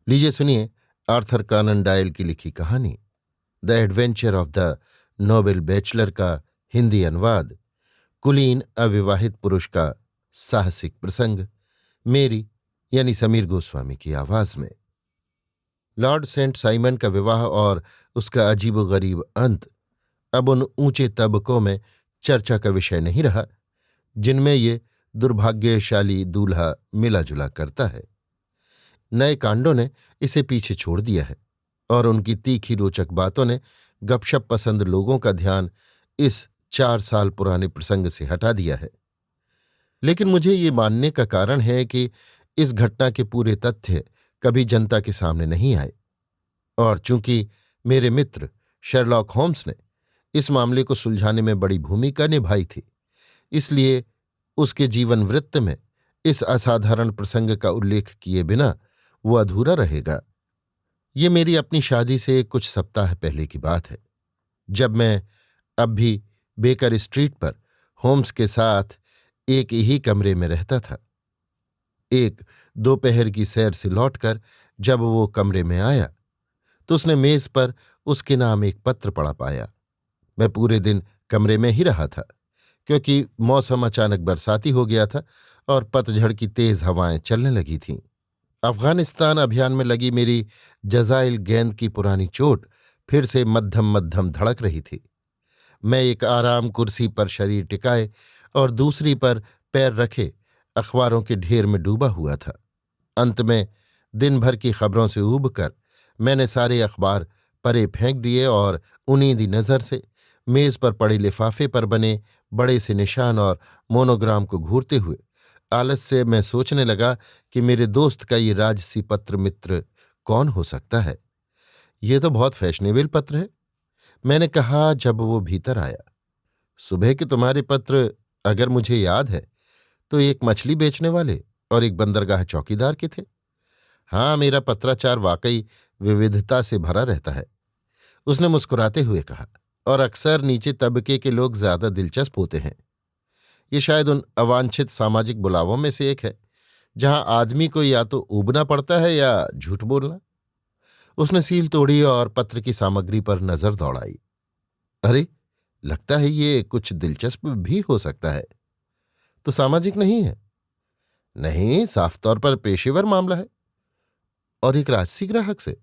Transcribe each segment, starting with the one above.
लीजिए सुनिए आर्थर कानन डॉयल की लिखी कहानी the adventure of the Nobel bachelor का हिंदी अनुवाद। कुलीन अविवाहित पुरुष का साहसिक प्रसंग मेरी यानी समीर गोस्वामी की आवाज में। लॉर्ड सेंट साइमन का विवाह और उसका अजीबोगरीब अंत अब उन ऊंचे तबकों में चर्चा का विषय नहीं रहा जिनमें ये दुर्भाग्यशाली दूल्हा मिला जुला करता है। नए कांडों ने इसे पीछे छोड़ दिया है और उनकी तीखी रोचक बातों ने गपशप पसंद लोगों का ध्यान इस 4 साल पुराने प्रसंग से हटा दिया है। लेकिन मुझे ये मानने का कारण है कि इस घटना के पूरे तथ्य कभी जनता के सामने नहीं आए, और चूंकि मेरे मित्र शेरलॉक होम्स ने इस मामले को सुलझाने में बड़ी भूमिका निभाई थी, इसलिए उसके जीवन वृत्त में इस असाधारण प्रसंग का उल्लेख किए बिना वो अधूरा रहेगा। ये मेरी अपनी शादी से कुछ सप्ताह पहले की बात है, जब मैं अब भी बेकर स्ट्रीट पर होम्स के साथ एक ही कमरे में रहता था। एक दोपहर की सैर से लौटकर जब वो कमरे में आया तो उसने मेज पर उसके नाम एक पत्र पड़ा पाया। मैं पूरे दिन कमरे में ही रहा था क्योंकि मौसम अचानक बरसाती हो गया था और पतझड़ की तेज हवाएं चलने लगी थीं। अफगानिस्तान अभियान में लगी मेरी जजाइल गेंद की पुरानी चोट फिर से मद्धम मद्धम धड़क रही थी। मैं एक आराम कुर्सी पर शरीर टिकाए और दूसरी पर पैर रखे अखबारों के ढेर में डूबा हुआ था। अंत में दिन भर की खबरों से ऊबकर मैंने सारे अखबार परे फेंक दिए और उन्नीदी नज़र से मेज पर पड़े लिफाफे पर बने बड़े से निशान और मोनोग्राम को घूरते हुए आलस से मैं सोचने लगा कि मेरे दोस्त का ये राजसी पत्र मित्र कौन हो सकता है। ये तो बहुत फैशनेबल पत्र है, मैंने कहा जब वो भीतर आया। सुबह के तुम्हारे पत्र, अगर मुझे याद है, तो एक मछली बेचने वाले और एक बंदरगाह चौकीदार के थे। हाँ, मेरा पत्राचार वाकई विविधता से भरा रहता है, उसने मुस्कुराते हुए कहा, और अक्सर नीचे तबके के लोग ज्यादा दिलचस्प होते हैं। ये शायद उन अवांछित सामाजिक बुलावों में से एक है जहां आदमी को या तो ऊबना पड़ता है या झूठ बोलना। उसने सील तोड़ी और पत्र की सामग्री पर नजर दौड़ाई। अरे, लगता है ये कुछ दिलचस्प भी हो सकता है। तो सामाजिक नहीं है? नहीं, साफ तौर पर पेशेवर मामला है। और एक राजसी ग्राहक से,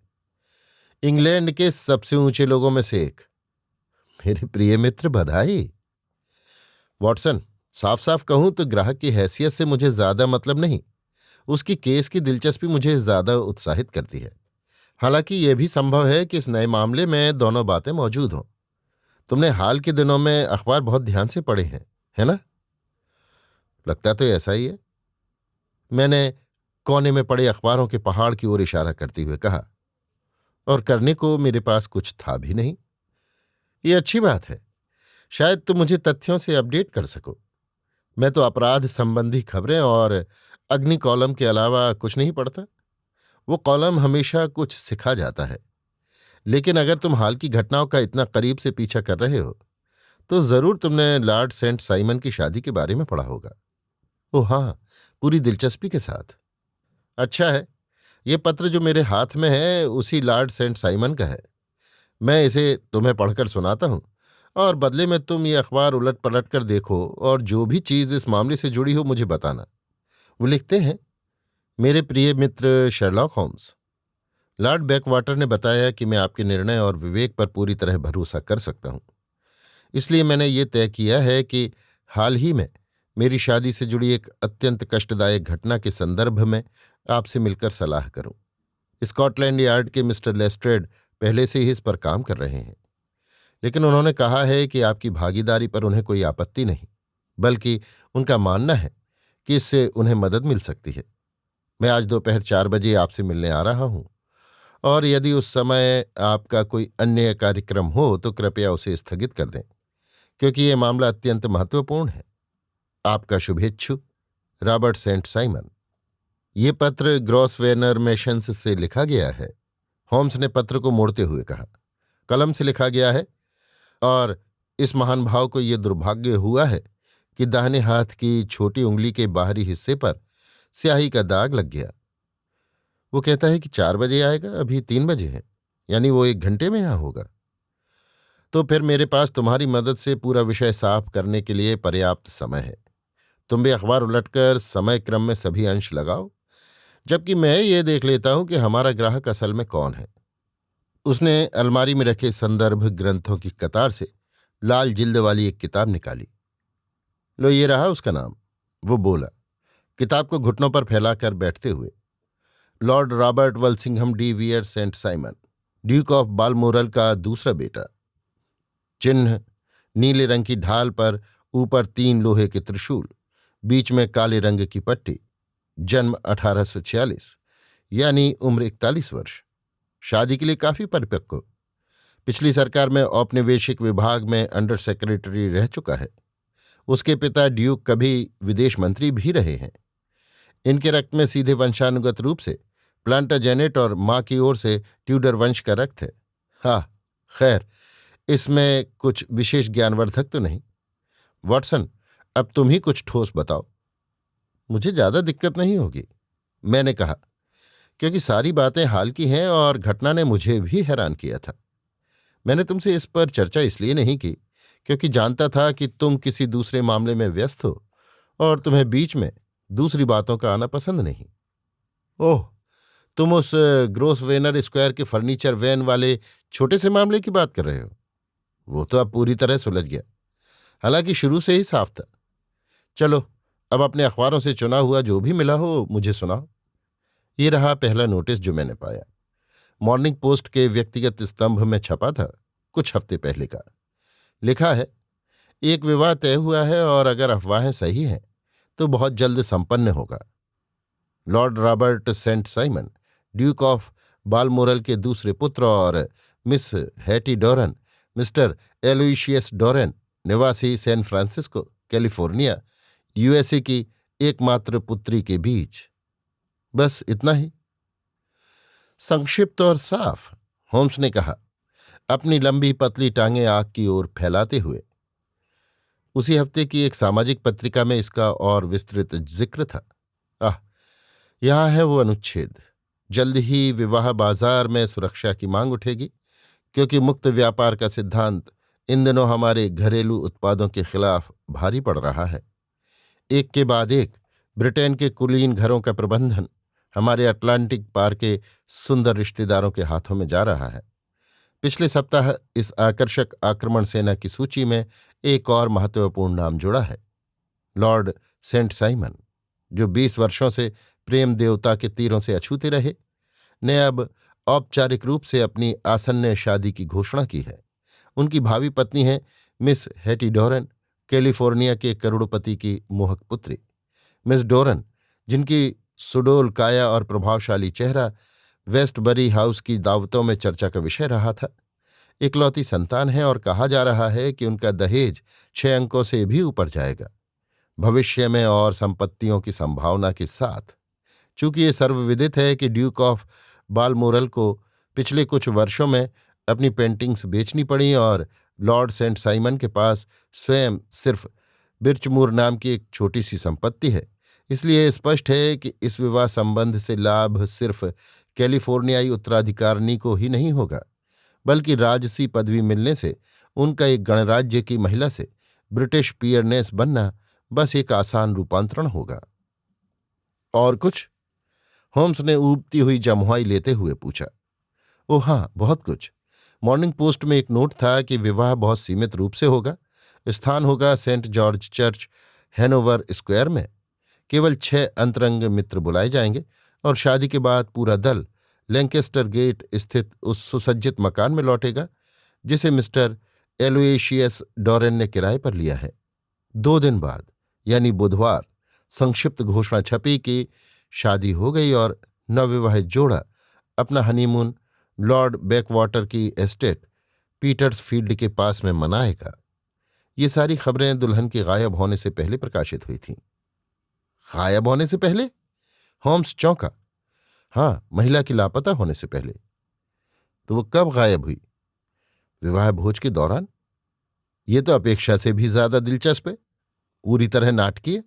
इंग्लैंड के सबसे ऊंचे लोगों में से एक। मेरे प्रिय मित्र, बधाई। वॉटसन, साफ साफ कहूं तो ग्राहक की हैसियत से मुझे ज्यादा मतलब नहीं, उसकी केस की दिलचस्पी मुझे ज्यादा उत्साहित करती है। हालांकि यह भी संभव है कि इस नए मामले में दोनों बातें मौजूद हों। तुमने हाल के दिनों में अखबार बहुत ध्यान से पढ़े हैं, है ना? लगता तो ऐसा ही है, मैंने कोने में पड़े अखबारों के पहाड़ की ओर इशारा करते हुए कहा। और करने को मेरे पास कुछ था भी नहीं। ये अच्छी बात है, शायद तुम मुझे तथ्यों से अपडेट कर सको। मैं तो अपराध संबंधी खबरें और अग्नि कॉलम के अलावा कुछ नहीं पढ़ता। वो कॉलम हमेशा कुछ सिखा जाता है। लेकिन अगर तुम हाल की घटनाओं का इतना करीब से पीछा कर रहे हो तो जरूर तुमने लॉर्ड सेंट साइमन की शादी के बारे में पढ़ा होगा। ओह हाँ, पूरी दिलचस्पी के साथ। अच्छा है, ये पत्र जो मेरे हाथ में है उसी लॉर्ड सेंट साइमन का है। मैं इसे तुम्हें पढ़कर सुनाता हूं और बदले में तुम ये अखबार उलट पलट कर देखो और जो भी चीज इस मामले से जुड़ी हो मुझे बताना। वो लिखते हैं, मेरे प्रिय मित्र शर्लॉक होम्स, लॉर्ड बैकवाटर ने बताया कि मैं आपके निर्णय और विवेक पर पूरी तरह भरोसा कर सकता हूं। इसलिए मैंने ये तय किया है कि हाल ही में मेरी शादी से जुड़ी एक अत्यंत कष्टदायक घटना के संदर्भ में आपसे मिलकर सलाह करूं। स्कॉटलैंड यार्ड के मिस्टर लेस्ट्रेड पहले से ही इस पर काम कर रहे हैं, लेकिन उन्होंने कहा है कि आपकी भागीदारी पर उन्हें कोई आपत्ति नहीं, बल्कि उनका मानना है कि इससे उन्हें मदद मिल सकती है। मैं आज दोपहर 4 बजे आपसे मिलने आ रहा हूं, और यदि उस समय आपका कोई अन्य कार्यक्रम हो तो कृपया उसे स्थगित कर दें, क्योंकि यह मामला अत्यंत महत्वपूर्ण है। आपका शुभेच्छु, रॉबर्ट सेंट साइमन। ये पत्र ग्रॉसवेनर मेशंस से लिखा गया है, होम्स ने पत्र को मोड़ते हुए कहा। कलम से लिखा गया है, और इस महान भाव को ये दुर्भाग्य हुआ है कि दाहिने हाथ की छोटी उंगली के बाहरी हिस्से पर स्याही का दाग लग गया। वो कहता है कि 4 बजे आएगा, अभी 3 बजे है, यानी वो 1 घंटे में यहां होगा। तो फिर मेरे पास तुम्हारी मदद से पूरा विषय साफ करने के लिए पर्याप्त समय है। तुम भी अखबार उलटकर समय क्रम में सभी अंश लगाओ, जबकि मैं ये देख लेता हूं कि हमारा ग्राहक असल में कौन है। उसने अलमारी में रखे संदर्भ ग्रंथों की कतार से लाल जिल्द वाली एक किताब निकाली। लो, ये रहा उसका नाम, वो बोला, किताब को घुटनों पर फैलाकर बैठते हुए। Lord Robert Walsingham de Vere Saint Simon, Duke of Balmoral का दूसरा बेटा। चिन्ह नीले रंग की ढाल पर, ऊपर 3 लोहे के त्रिशूल, बीच में काले रंग की पट्टी। जन्म 1846, यानी उम्र 41 वर्ष। शादी के लिए काफी परिपक्व। पिछली सरकार में औपनिवेशिक विभाग में अंडर सेक्रेटरी रह चुका है। उसके पिता ड्यूक कभी विदेश मंत्री भी रहे हैं। इनके रक्त में सीधे वंशानुगत रूप से प्लांटाजेनेट और मां की ओर से ट्यूडर वंश का रक्त है। हाँ, खैर, इसमें कुछ विशेष ज्ञानवर्धक तो नहीं। वॉटसन, अब तुम ही कुछ ठोस बताओ। मुझे ज्यादा दिक्कत नहीं होगी, मैंने कहा, क्योंकि सारी बातें हाल की हैं और घटना ने मुझे भी हैरान किया था। मैंने तुमसे इस पर चर्चा इसलिए नहीं की क्योंकि जानता था कि तुम किसी दूसरे मामले में व्यस्त हो और तुम्हें बीच में दूसरी बातों का आना पसंद नहीं। ओह, तुम उस ग्रोसवेनर स्क्वायर के फर्नीचर वैन वाले छोटे से मामले की बात कर रहे हो। वो तो अब पूरी तरह सुलझ गया, हालांकि शुरू से ही साफ था। चलो, अब अपने अखबारों से चुना हुआ जो भी मिला हो मुझे सुनाओ। ये रहा पहला नोटिस जो मैंने पाया। मॉर्निंग पोस्ट के व्यक्तिगत स्तंभ में छपा था, कुछ हफ्ते पहले का। लिखा है, एक विवाह तय हुआ है और अगर अफवाहें सही हैं तो बहुत जल्द संपन्न होगा। Lord Robert Saint Simon, Duke of Balmoral के दूसरे पुत्र और Miss Hatty Doran, Mister Aloysius Doran, निवासी सैन फ्रांसिस्को, कैलिफोर्निया, यूएसए की एकमात्र पुत्री के बीच। बस इतना ही। संक्षिप्त और साफ, होम्स ने कहा, अपनी लंबी पतली टांगें आग की ओर फैलाते हुए। उसी हफ्ते की एक सामाजिक पत्रिका में इसका और विस्तृत जिक्र था। आह, यहां है वो अनुच्छेद। जल्द ही विवाह बाजार में सुरक्षा की मांग उठेगी, क्योंकि मुक्त व्यापार का सिद्धांत इन दिनों हमारे घरेलू उत्पादों के खिलाफ भारी पड़ रहा है। एक के बाद एक ब्रिटेन के कुलीन घरों का प्रबंधन हमारे अटलांटिक पार के सुंदर रिश्तेदारों के हाथों में जा रहा है। पिछले सप्ताह इस आकर्षक आक्रमण सेना की सूची में एक और महत्वपूर्ण नाम जुड़ा है, लॉर्ड सेंट साइमन, जो 20 वर्षों से प्रेम देवता के तीरों से अछूते रहे, ने अब औपचारिक रूप से अपनी आसन्न शादी की घोषणा की है। उनकी भावी पत्नी है मिस हैटी डोरन, कैलिफोर्निया के करोड़पति की मोहक पुत्री। मिस डोरन, जिनकी सुडोल काया और प्रभावशाली चेहरा वेस्टबरी हाउस की दावतों में चर्चा का विषय रहा था, इकलौती संतान है और कहा जा रहा है कि उनका दहेज 6 अंकों से भी ऊपर जाएगा, भविष्य में और संपत्तियों की संभावना के साथ। चूंकि ये सर्वविदित है कि ड्यूक ऑफ बालमोरल को पिछले कुछ वर्षों में अपनी पेंटिंग्स बेचनी पड़ी और लॉर्ड सेंट साइमन के पास स्वयं सिर्फ बिर्चमूर नाम की एक छोटी सी संपत्ति है, इसलिए स्पष्ट है कि इस विवाह संबंध से लाभ सिर्फ कैलिफोर्नियाई उत्तराधिकारिणी को ही नहीं होगा, बल्कि राजसी पदवी मिलने से उनका एक गणराज्य की महिला से ब्रिटिश पियरनेस बनना बस एक आसान रूपांतरण होगा। और कुछ? होम्स ने ऊबती हुई जमुआई लेते हुए पूछा। ओह हाँ, बहुत कुछ। मॉर्निंग पोस्ट में एक नोट था कि विवाह बहुत सीमित रूप से होगा। स्थान होगा Saint George church, Hanover square में। केवल 6 अंतरंग मित्र बुलाए जाएंगे और शादी के बाद पूरा दल लैंकेस्टर गेट स्थित उस सुसज्जित मकान में लौटेगा जिसे मिस्टर एलोएशियस डोरेन ने किराए पर लिया है। 2 दिन बाद, यानी बुधवार, संक्षिप्त घोषणा छपी कि शादी हो गई और नवविवाहित जोड़ा अपना हनीमून लॉर्ड बैकवाटर की एस्टेट पीटर्सफील्ड के पास में मनाएगा। ये सारी खबरें दुल्हन के गायब होने से पहले प्रकाशित हुई थीं। गायब होने से पहले? होम्स चौंका। हाँ, महिला की लापता होने से पहले। तो वो कब गायब हुई? विवाह भोज के दौरान। ये तो अपेक्षा से भी ज्यादा दिलचस्प है, पूरी तरह नाटकीय।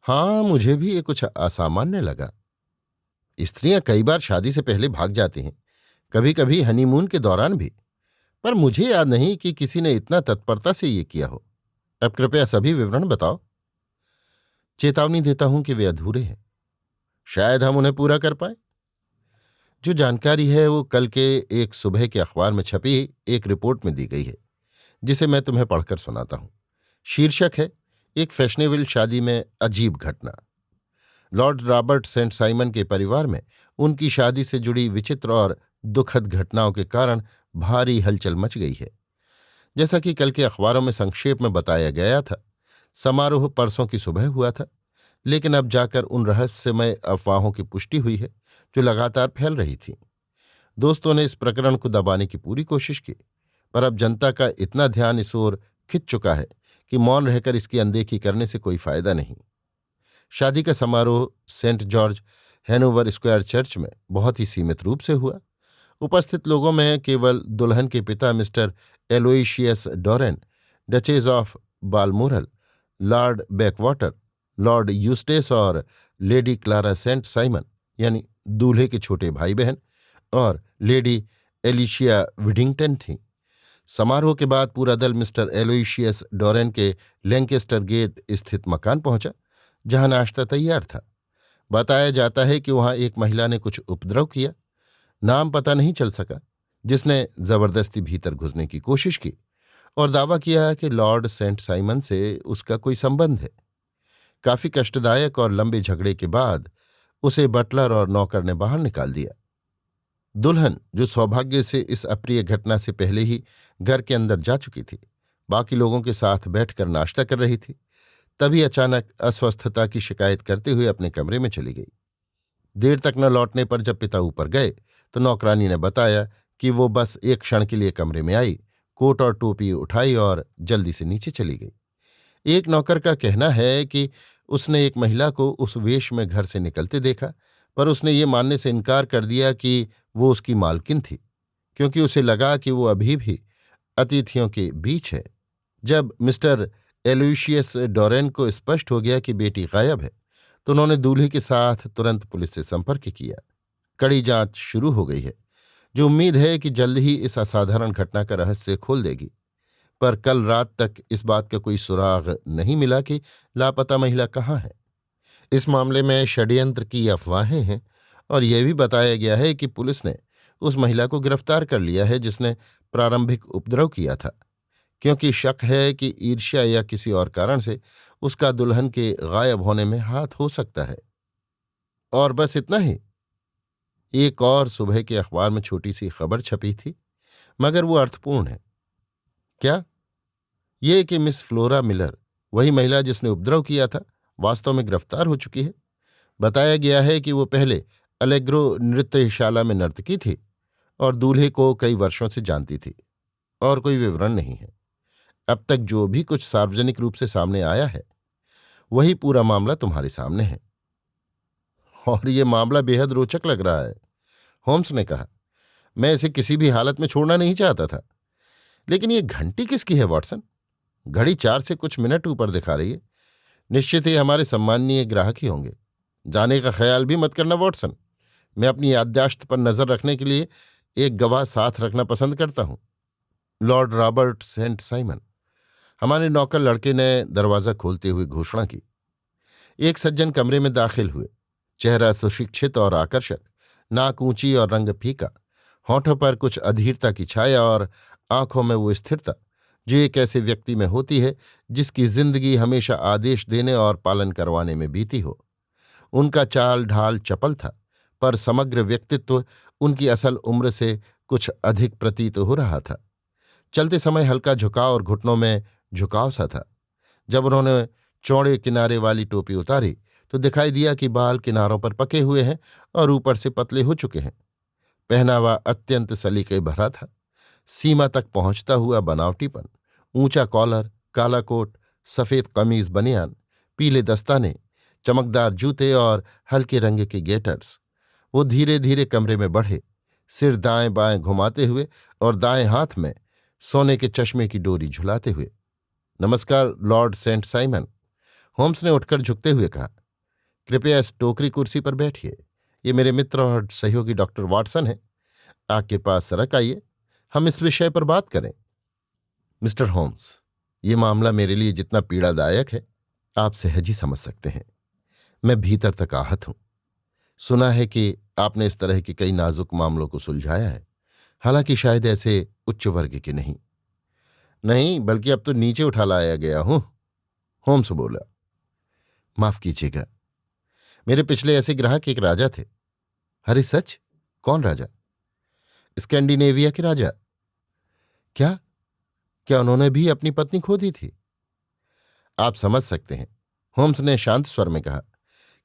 हाँ, मुझे भी ये कुछ असामान्य लगा। स्त्रियां कई बार शादी से पहले भाग जाती हैं, कभी कभी हनीमून के दौरान भी। पर मुझे याद नहीं कि किसी ने इतना तत्परता से ये किया हो। अब कृपया सभी विवरण बताओ। चेतावनी देता हूं कि वे अधूरे हैं। शायद हम उन्हें पूरा कर पाए। जो जानकारी है वो कल के एक सुबह के अखबार में छपी एक रिपोर्ट में दी गई है, जिसे मैं तुम्हें पढ़कर सुनाता हूं। शीर्षक है, एक फैशनेबल शादी में अजीब घटना। लॉर्ड रॉबर्ट सेंट साइमन के परिवार में उनकी शादी से जुड़ी विचित्र और दुखद घटनाओं के कारण भारी हलचल मच गई है। जैसा कि कल के अखबारों में संक्षेप में बताया गया था, समारोह परसों की सुबह हुआ था, लेकिन अब जाकर उन रहस्यमय अफवाहों की पुष्टि हुई है जो लगातार फैल रही थीं। दोस्तों ने इस प्रकरण को दबाने की पूरी कोशिश की, पर अब जनता का इतना ध्यान इस ओर खिंच चुका है कि मौन रहकर इसकी अनदेखी करने से कोई फायदा नहीं। शादी का समारोह Saint George Hanover square church में बहुत ही सीमित रूप से हुआ। उपस्थित लोगों में केवल दुल्हन के पिता Mister Aloysius Doran, duchess of Balmoral, Lord Backwater, Lord Eustace और लेडी क्लारा सेंट साइमन यानी दूल्हे के छोटे भाई बहन, और लेडी एलिशिया विडिंगटन थीं। समारोह के बाद पूरा दल मिस्टर एलोइशियस डोरेन के लैंकेस्टर गेट स्थित मकान पहुंचा, जहां नाश्ता तैयार था। बताया जाता है कि वहां एक महिला ने कुछ उपद्रव किया, नाम पता नहीं चल सका, जिसने जबरदस्ती भीतर घुसने की कोशिश की और दावा किया कि लॉर्ड सेंट साइमन से उसका कोई संबंध है। काफी कष्टदायक और लंबे झगड़े के बाद उसे बटलर और नौकर ने बाहर निकाल दिया। दुल्हन, जो सौभाग्य से इस अप्रिय घटना से पहले ही घर के अंदर जा चुकी थी, बाकी लोगों के साथ बैठकर नाश्ता कर रही थी, तभी अचानक अस्वस्थता की शिकायत करते हुए अपने कमरे में चली गई। देर तक न लौटने पर जब पिता ऊपर गए तो नौकरानी ने बताया कि वो बस एक क्षण के लिए कमरे में आई, कोट और टोपी उठाई और जल्दी से नीचे चली गई। एक नौकर का कहना है कि उसने एक महिला को उस वेश में घर से निकलते देखा, पर उसने ये मानने से इनकार कर दिया कि वो उसकी मालकिन थी, क्योंकि उसे लगा कि वो अभी भी अतिथियों के बीच है। जब मिस्टर एलोयशियस डोरेन को स्पष्ट हो गया कि बेटी गायब है, तो उन्होंने दूल्हे के साथ तुरंत पुलिस से संपर्क किया। कड़ी जांच शुरू हो गई है, जो उम्मीद है कि जल्द ही इस असाधारण घटना का रहस्य खोल देगी। पर कल रात तक इस बात का कोई सुराग नहीं मिला कि लापता महिला कहाँ है। इस मामले में षड्यंत्र की अफवाहें हैं और यह भी बताया गया है कि पुलिस ने उस महिला को गिरफ्तार कर लिया है जिसने प्रारंभिक उपद्रव किया था, क्योंकि शक है कि ईर्ष्या या किसी और कारण से उसका दुल्हन के गायब होने में हाथ हो सकता है। और बस इतना ही। एक और सुबह के अखबार में छोटी सी खबर छपी थी, मगर वो अर्थपूर्ण है। क्या? ये कि मिस फ्लोरा मिलर, वही महिला जिसने उपद्रव किया था, वास्तव में गिरफ्तार हो चुकी है। बताया गया है कि वो पहले अलेग्रो नृत्यशाला में नर्तकी थी और दूल्हे को कई वर्षों से जानती थी। और कोई विवरण नहीं है। अब तक जो भी कुछ सार्वजनिक रूप से सामने आया है, वही पूरा मामला तुम्हारे सामने है। और ये मामला बेहद रोचक लग रहा है, होम्स ने कहा। मैं इसे किसी भी हालत में छोड़ना नहीं चाहता था। लेकिन ये घंटी किसकी है, वॉटसन? घड़ी 4 से कुछ मिनट ऊपर दिखा रही है। निश्चित ही हमारे सम्माननीय ग्राहक ही होंगे। जाने का ख्याल भी मत करना, वॉटसन। मैं अपनी याददाश्त पर नजर रखने के लिए एक गवाह साथ रखना पसंद करता हूं। Lord Robert Saint Simon. हमारे नौकर लड़के ने दरवाजा खोलते हुए घोषणा की। एक सज्जन कमरे में दाखिल हुए। चेहरा सुशिक्षित और आकर्षक, नाक ऊंची और रंग फीका, होठों पर कुछ अधीरता की छाया और आंखों में वो स्थिरता जो एक ऐसे व्यक्ति में होती है जिसकी जिंदगी हमेशा आदेश देने और पालन करवाने में बीती हो। उनका चाल ढाल चपल था, पर समग्र व्यक्तित्व उनकी असल उम्र से कुछ अधिक प्रतीत हो रहा था। चलते समय हल्का झुकाव और घुटनों में झुकाव सा था। जब उन्होंने चौड़े किनारे वाली टोपी उतारी तो दिखाई दिया कि बाल किनारों पर पके हुए हैं और ऊपर से पतले हो चुके हैं। पहनावा अत्यंत सलीके भरा था। सीमा तक पहुंचता हुआ बनावटीपन, ऊंचा कॉलर, काला कोट, सफेद कमीज बनियान, पीले दस्ताने, चमकदार जूते और हल्के रंग के गेटर्स। वो धीरे धीरे कमरे में बढ़े, सिर दाएं बाएं घुमाते हुए और दाएं हाथ में सोने के चश्मे की डोरी झुलाते हुए। नमस्कार लॉर्ड सेंट साइमन, होम्स ने उठकर झुकते हुए कहा। कृपया इस टोकरी कुर्सी पर बैठिए। ये मेरे मित्र और सहयोगी डॉक्टर वाटसन हैं। आपके पास सरक आइए, हम इस विषय पर बात करें। मिस्टर होम्स, ये मामला मेरे लिए जितना पीड़ादायक है, आप सहज ही समझ सकते हैं। मैं भीतर तक आहत हूं। सुना है कि आपने इस तरह के कई नाजुक मामलों को सुलझाया है, हालांकि शायद ऐसे उच्च वर्ग के नहीं। नहीं, बल्कि अब तो नीचे उठा लाया गया हूं, होम्स बोला। माफ कीजिएगा, मेरे पिछले ऐसे ग्राहक एक राजा थे। अरे सच? कौन राजा? स्कैंडिनेविया के राजा। क्या? क्या उन्होंने भी अपनी पत्नी खो दी थी? आप समझ सकते हैं, होम्स ने शांत स्वर में कहा,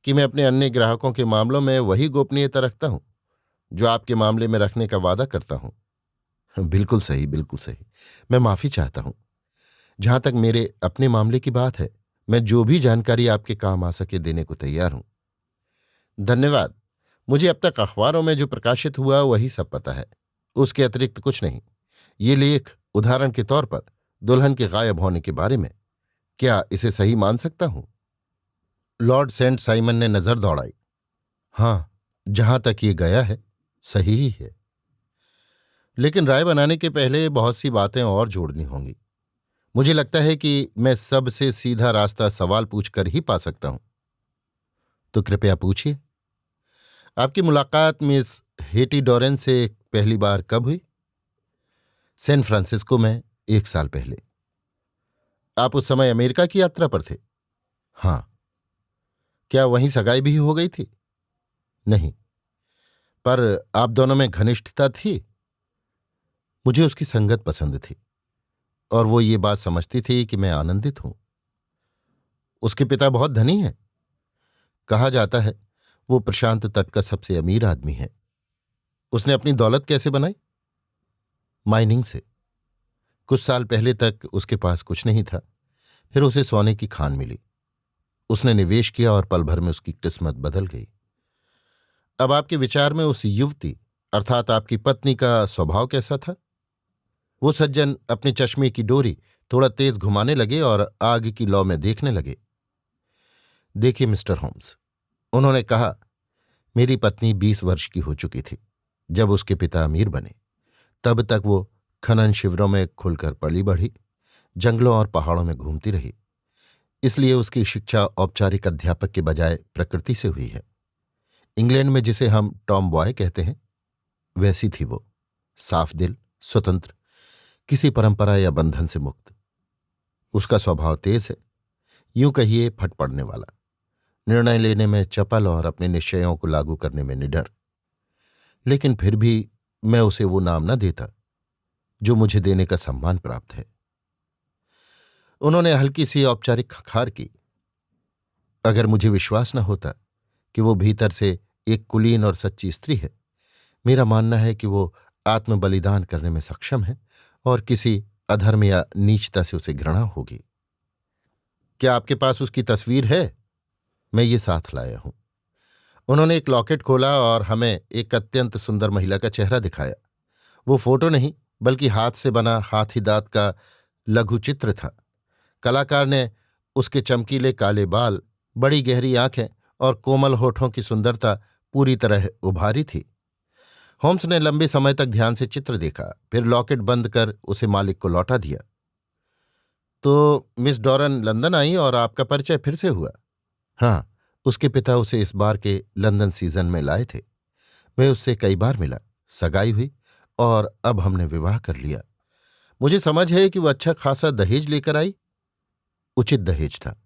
कि मैं अपने अन्य ग्राहकों के मामलों में वही गोपनीयता रखता हूं जो आपके मामले में रखने का वादा करता हूं। बिल्कुल सही, बिल्कुल सही। मैं माफी चाहता हूं। जहां तक मेरे अपने मामले की बात है, मैं जो भी जानकारी आपके काम आ सके देने को तैयार हूं। धन्यवाद। मुझे अब तक अखबारों में जो प्रकाशित हुआ वही सब पता है, उसके अतिरिक्त कुछ नहीं। ये लेख उदाहरण के तौर पर दुल्हन के गायब होने के बारे में, क्या इसे सही मान सकता हूं? लॉर्ड सेंट साइमन ने नजर दौड़ाई। हां, जहां तक ये गया है सही ही है, लेकिन राय बनाने के पहले बहुत सी बातें और जोड़नी होंगी। मुझे लगता है कि मैं सबसे सीधा रास्ता सवाल पूछकर ही पा सकता हूं। तो कृपया पूछिए। आपकी मुलाकात मिस हेटी डोरेन से पहली बार कब हुई? सैन फ्रांसिस्को में 1 साल पहले। आप उस समय अमेरिका की यात्रा पर थे? हां। क्या वहीं सगाई भी हो गई थी? नहीं। पर आप दोनों में घनिष्ठता थी? मुझे उसकी संगत पसंद थी, और वो ये बात समझती थी कि मैं आनंदित हूं। उसके पिता बहुत धनी हैं। कहा जाता है वो प्रशांत तट का सबसे अमीर आदमी है। उसने अपनी दौलत कैसे बनाई? माइनिंग से। कुछ साल पहले तक उसके पास कुछ नहीं था, फिर उसे सोने की खान मिली। उसने निवेश किया और पल भर में उसकी किस्मत बदल गई। अब आपके विचार में उस युवती अर्थात आपकी पत्नी का स्वभाव कैसा था? वो सज्जन अपने चश्मे की डोरी थोड़ा तेज घुमाने लगे और आग की लौ में देखने लगे। देखिए मिस्टर होम्स, उन्होंने कहा, मेरी पत्नी 20 वर्ष की हो चुकी थी जब उसके पिता अमीर बने। तब तक वो खनन शिविरों में खुलकर पली बढ़ी, जंगलों और पहाड़ों में घूमती रही। इसलिए उसकी शिक्षा औपचारिक अध्यापक के बजाय प्रकृति से हुई है। इंग्लैंड में जिसे हम टॉम बॉय कहते हैं, वैसी थी वो। साफ दिल, स्वतंत्र, किसी परंपरा या बंधन से मुक्त। उसका स्वभाव तेज है, यूं कहिए फट पड़ने वाला, निर्णय लेने में चपल और अपने निश्चयों को लागू करने में निडर। लेकिन फिर भी मैं उसे वो नाम न देता जो मुझे देने का सम्मान प्राप्त है। उन्होंने हल्की सी औपचारिक खखार की। अगर मुझे विश्वास न होता कि वो भीतर से एक कुलीन और सच्ची स्त्री है, मेरा मानना है कि वो आत्म बलिदान करने में सक्षम है और किसी अधर्म या नीचता से उसे घृणा होगी। क्या आपके पास उसकी तस्वीर है? मैं ये साथ लाया हूं। उन्होंने एक लॉकेट खोला और हमें एक अत्यंत सुंदर महिला का चेहरा दिखाया। वो फोटो नहीं, बल्कि हाथ से बना हाथी दांत का लघु चित्र था। कलाकार ने उसके चमकीले काले बाल, बड़ी गहरी आंखें और कोमल होठों की सुंदरता पूरी तरह उभारी थी। होम्स ने लंबे समय तक ध्यान से चित्र देखा, फिर लॉकेट बंद कर उसे मालिक को लौटा दिया। तो मिस डॉरन लंदन आई और आपका परिचय फिर से हुआ? हाँ, उसके पिता उसे इस बार के लंदन सीजन में लाए थे। मैं उससे कई बार मिला, सगाई हुई और अब हमने विवाह कर लिया। मुझे समझ है कि वो अच्छा खासा दहेज लेकर आई। उचित दहेज था,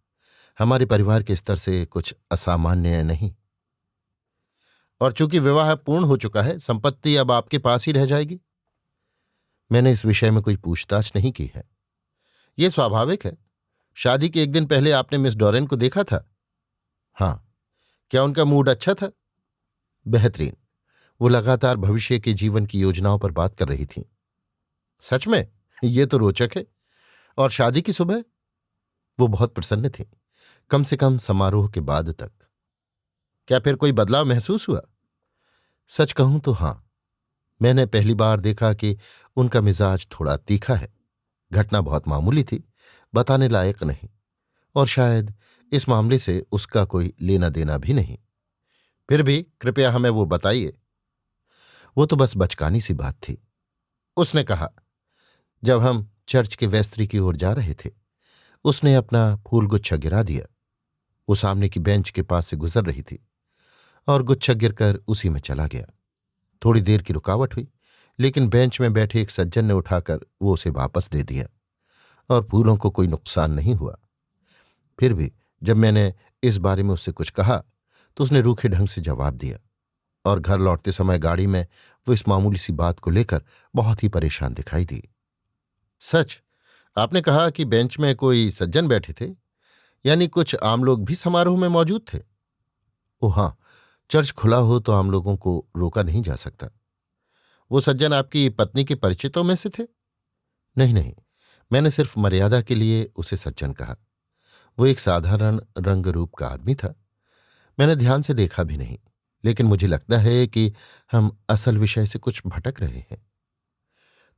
हमारे परिवार के स्तर से कुछ असामान्य नहीं। और चूंकि विवाह पूर्ण हो चुका है, संपत्ति अब आपके पास ही रह जाएगी। मैंने इस विषय में कोई पूछताछ नहीं की है। यह स्वाभाविक है। शादी के एक दिन पहले आपने मिस डॉरेन को देखा था? हाँ। क्या उनका मूड अच्छा था? बेहतरीन। वो लगातार भविष्य के जीवन की योजनाओं पर बात कर रही थीं। सच में? ये तो रोचक है। और शादी की सुबह? वो बहुत प्रसन्न थी, कम से कम समारोह के बाद तक। क्या फिर कोई बदलाव महसूस हुआ? सच कहूं तो हां, मैंने पहली बार देखा कि उनका मिजाज थोड़ा तीखा है। घटना बहुत मामूली थी, बताने लायक नहीं, और शायद इस मामले से उसका कोई लेना देना भी नहीं। फिर भी कृपया हमें वो बताइए। वो तो बस बचकानी सी बात थी, उसने कहा। जब हम चर्च के वेस्त्री की ओर जा रहे थे, उसने अपना फूलगुच्छा गिरा दिया। वो सामने की बेंच के पास से गुजर रही थी और गुच्छा गिरकर उसी में चला गया। थोड़ी देर की रुकावट हुई, लेकिन बेंच में बैठे एक सज्जन ने उठाकर वो उसे वापस दे दिया और फूलों को कोई नुकसान नहीं हुआ। फिर भी जब मैंने इस बारे में उससे कुछ कहा तो उसने रूखे ढंग से जवाब दिया और घर लौटते समय गाड़ी में वो इस मामूली सी बात को लेकर बहुत ही परेशान दिखाई दी। सच? आपने कहा कि बेंच में कोई सज्जन बैठे थे, यानी कुछ आम लोग भी समारोह में मौजूद थे? ओ हाँ, चर्च खुला हो तो आम लोगों को रोका नहीं जा सकता। वो सज्जन आपकी पत्नी के परिचितों में से थे? नहीं नहीं, मैंने सिर्फ मर्यादा के लिए उसे सज्जन कहा। वो एक साधारण रंग रूप का आदमी था। मैंने ध्यान से देखा भी नहीं, लेकिन मुझे लगता है कि हम असल विषय से कुछ भटक रहे हैं।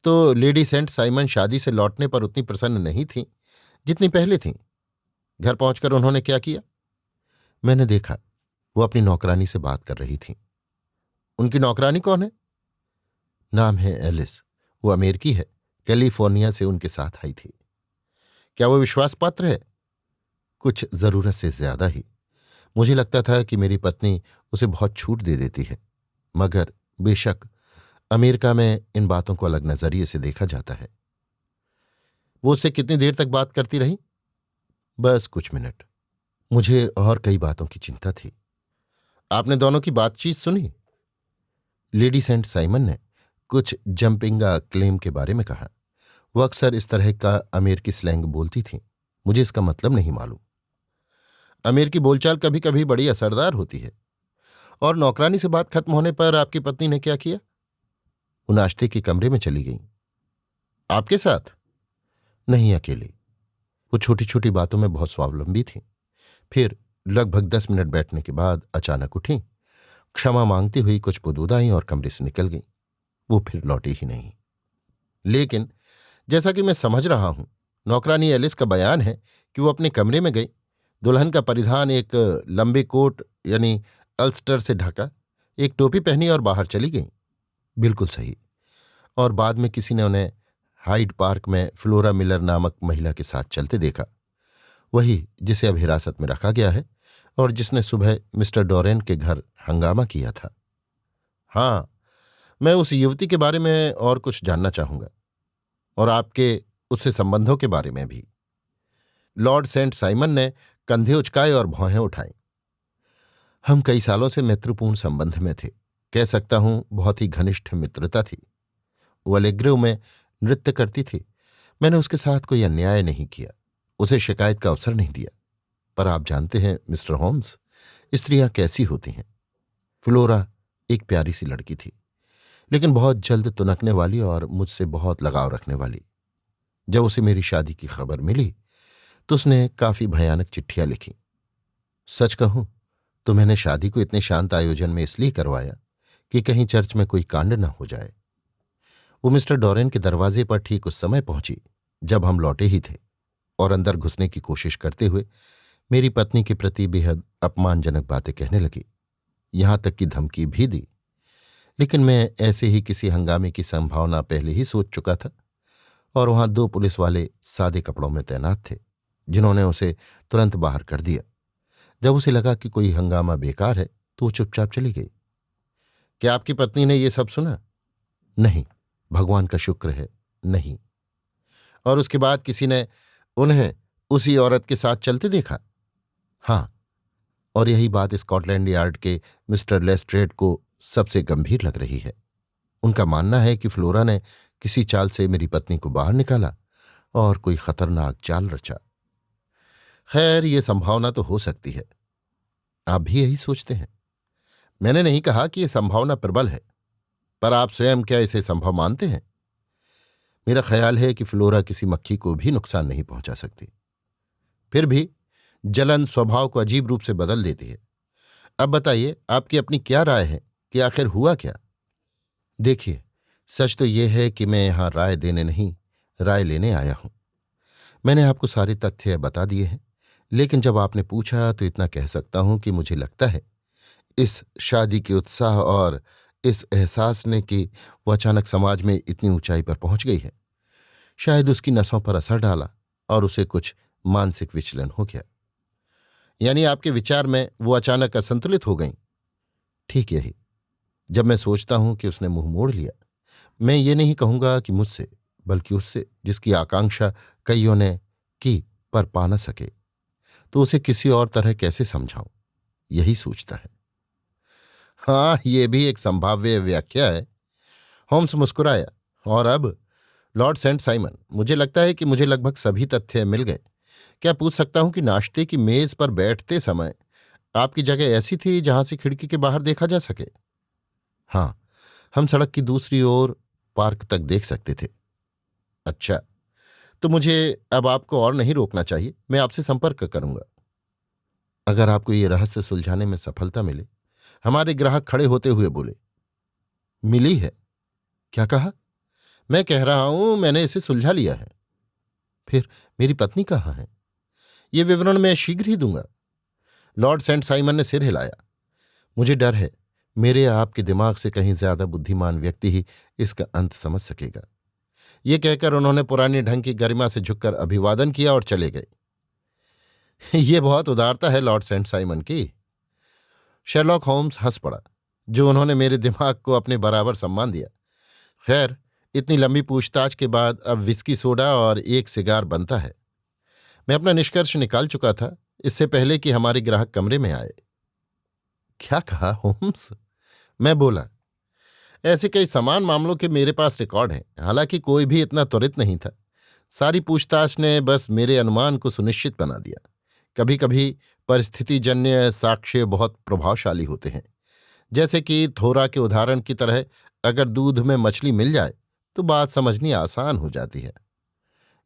तो लेडी सेंट साइमन शादी से लौटने पर उतनी प्रसन्न नहीं थीं जितनी पहले थीं। घर पहुंचकर उन्होंने क्या किया? मैंने देखा वो अपनी नौकरानी से बात कर रही थीं। उनकी नौकरानी कौन है? नाम है एलिस। वो अमेरिकी है, कैलिफोर्निया से उनके साथ आई थी। क्या वो विश्वास पात्र है? कुछ जरूरत से ज्यादा ही। मुझे लगता था कि मेरी पत्नी उसे बहुत छूट दे देती है, मगर बेशक अमेरिका में इन बातों को अलग नजरिए से देखा जाता है। वो उससे कितनी देर तक बात करती रही? बस कुछ मिनट। मुझे और कई बातों की चिंता थी। आपने दोनों की बातचीत सुनी? लेडी सेंट साइमन ने कुछ जंपिंगा क्लेम के बारे में कहा। वो अक्सर इस तरह का अमेरिकी स्लैंग बोलती थीं। मुझे इसका मतलब नहीं मालूम। अमेरिकी बोलचाल कभी कभी बड़ी असरदार होती है। और नौकरानी से बात खत्म होने पर आपकी पत्नी ने क्या किया? वो नाश्ते के कमरे में चली गई। आपके साथ? नहीं, अकेली। वो छोटी छोटी बातों में बहुत स्वावलंबी थी। फिर लगभग 10 मिनट बैठने के बाद अचानक उठी, क्षमा मांगती हुई कुछ पुदूद आई और कमरे से निकल गई। वो फिर लौटी ही नहीं। लेकिन जैसा कि मैं समझ रहा हूं, नौकरानी एलिस का बयान है कि वो अपने कमरे में गई, दुल्हन का परिधान एक लंबे कोट यानी अल्स्टर से ढका, एक टोपी पहनी और बाहर चली गई। बिल्कुल सही। और बाद में किसी ने उन्हें हाइड पार्क में फ्लोरा मिलर नामक महिला के साथ चलते देखा, वही जिसे अब हिरासत में रखा गया है और जिसने सुबह मिस्टर डोरेन के घर हंगामा किया था। हाँ, मैं उस युवती के बारे में और कुछ जानना चाहूंगा, और आपके उससे संबंधों के बारे में भी। लॉर्ड सेंट साइमन ने कंधे उचकाए और भौहें उठाई। हम कई सालों से मैत्रीपूर्ण संबंध में थे, कह सकता हूं बहुत ही घनिष्ठ मित्रता थी। वो अलेग्रो में नृत्य करती थी। मैंने उसके साथ कोई अन्याय नहीं किया, उसे शिकायत का अवसर नहीं दिया। पर आप जानते हैं मिस्टर होम्स, स्त्रियां कैसी होती हैं। फ्लोरा एक प्यारी सी लड़की थी, लेकिन बहुत जल्द तुनकने वाली और मुझसे बहुत लगाव रखने वाली। जब उसे मेरी शादी की खबर मिली तो उसने काफी भयानक चिट्ठियां लिखी। सच कहूं तो मैंने शादी को इतने शांत आयोजन में इसलिए करवाया कि कहीं चर्च में कोई कांड न हो जाए। वो मिस्टर डोरेन के दरवाजे पर ठीक उस समय पहुंची जब हम लौटे ही थे, और अंदर घुसने की कोशिश करते हुए मेरी पत्नी के प्रति बेहद अपमानजनक बातें कहने लगी, यहां तक कि धमकी भी दी। लेकिन मैं ऐसे ही किसी हंगामे की संभावना पहले ही सोच चुका था, और वहां 2 पुलिस वाले सादे कपड़ों में तैनात थे, जिन्होंने उसे तुरंत बाहर कर दिया। जब उसे लगा कि कोई हंगामा बेकार है तो वो चुपचाप चली गई। क्या आपकी पत्नी ने यह सब सुना? नहीं, भगवान का शुक्र है, नहीं। और उसके बाद किसी ने उन्हें उसी औरत के साथ चलते देखा? हाँ, और यही बात स्कॉटलैंड यार्ड के मिस्टर लेस्ट्रेड को सबसे गंभीर लग रही है। उनका मानना है कि फ्लोरा ने किसी चाल से मेरी पत्नी को बाहर निकाला और कोई खतरनाक जाल रचा। खैर, यह संभावना तो हो सकती है। आप भी यही सोचते हैं? मैंने नहीं कहा कि यह संभावना प्रबल है, पर आप स्वयं क्या इसे संभव मानते हैं? मेरा ख्याल है कि फ्लोरा किसी मक्खी को भी नुकसान नहीं पहुंचा सकती। फिर भी जलन स्वभाव को अजीब रूप से बदल देती है। अब बताइए, आपकी अपनी क्या राय है कि आखिर हुआ क्या? देखिए, सच तो यह है कि मैं यहां राय देने नहीं, राय लेने आया हूं। मैंने आपको सारे तथ्य बता दिए हैं, लेकिन जब आपने पूछा तो इतना कह सकता हूं कि मुझे लगता है इस शादी के उत्साह और इस एहसास ने कि वो अचानक समाज में इतनी ऊंचाई पर पहुंच गई है, शायद उसकी नसों पर असर डाला और उसे कुछ मानसिक विचलन हो गया। यानी आपके विचार में वो अचानक असंतुलित हो गई। ठीक यही। जब मैं सोचता हूं कि उसने मुंह मोड़ लिया, मैं ये नहीं कहूंगा कि मुझसे, बल्कि उससे जिसकी आकांक्षा कईयों ने की पर पा न सके, तो उसे किसी और तरह कैसे समझाऊं, यही सोचता है। हाँ, ये भी एक संभाव्य व्याख्या है। होम्स मुस्कुराया। और अब लॉर्ड सेंट साइमन, मुझे लगता है कि मुझे लगभग सभी तथ्य मिल गए। क्या पूछ सकता हूं कि नाश्ते की मेज पर बैठते समय आपकी जगह ऐसी थी जहां से खिड़की के बाहर देखा जा सके? हाँ, हम सड़क की दूसरी ओर पार्क तक देख सकते थे। अच्छा, तो मुझे अब आपको और नहीं रोकना चाहिए, मैं आपसे संपर्क करूंगा अगर आपको ये रहस्य सुलझाने में सफलता मिले। हमारे ग्राहक खड़े होते हुए बोले। मिली है? क्या कहा? मैं कह रहा हूं मैंने इसे सुलझा लिया है। फिर मेरी पत्नी कहाँ है? ये विवरण मैं शीघ्र ही दूंगा। लॉर्ड सेंट साइमन ने सिर हिलाया। मुझे डर है मेरे आपके दिमाग से कहीं ज्यादा बुद्धिमान व्यक्ति ही इसका अंत समझ सकेगा। ये कहकर उन्होंने पुराने ढंग की गरिमा से झुककर अभिवादन किया और चले गए। ये बहुत उदारता है लॉर्ड सेंट साइमन की। शेरलॉक होम्स हंस पड़ा, जो उन्होंने मेरे दिमाग को अपने बराबर सम्मान दिया। खैर, इतनी लंबी पूछताछ के बाद अब विस्की सोडा और एक सिगार बनता है। मैं अपना निष्कर्ष निकाल चुका था इससे पहले कि हमारे ग्राहक कमरे में आए। क्या कहा होम्स? मैं बोला, ऐसे कई समान मामलों के मेरे पास रिकॉर्ड हैं, हालांकि कोई भी इतना त्वरित नहीं था। सारी पूछताछ ने बस मेरे अनुमान को सुनिश्चित बना दिया। कभी कभी परिस्थितिजन्य साक्ष्य बहुत प्रभावशाली होते हैं, जैसे कि थोरा के उदाहरण की तरह। अगर दूध में मछली मिल जाए तो बात समझनी आसान हो जाती है।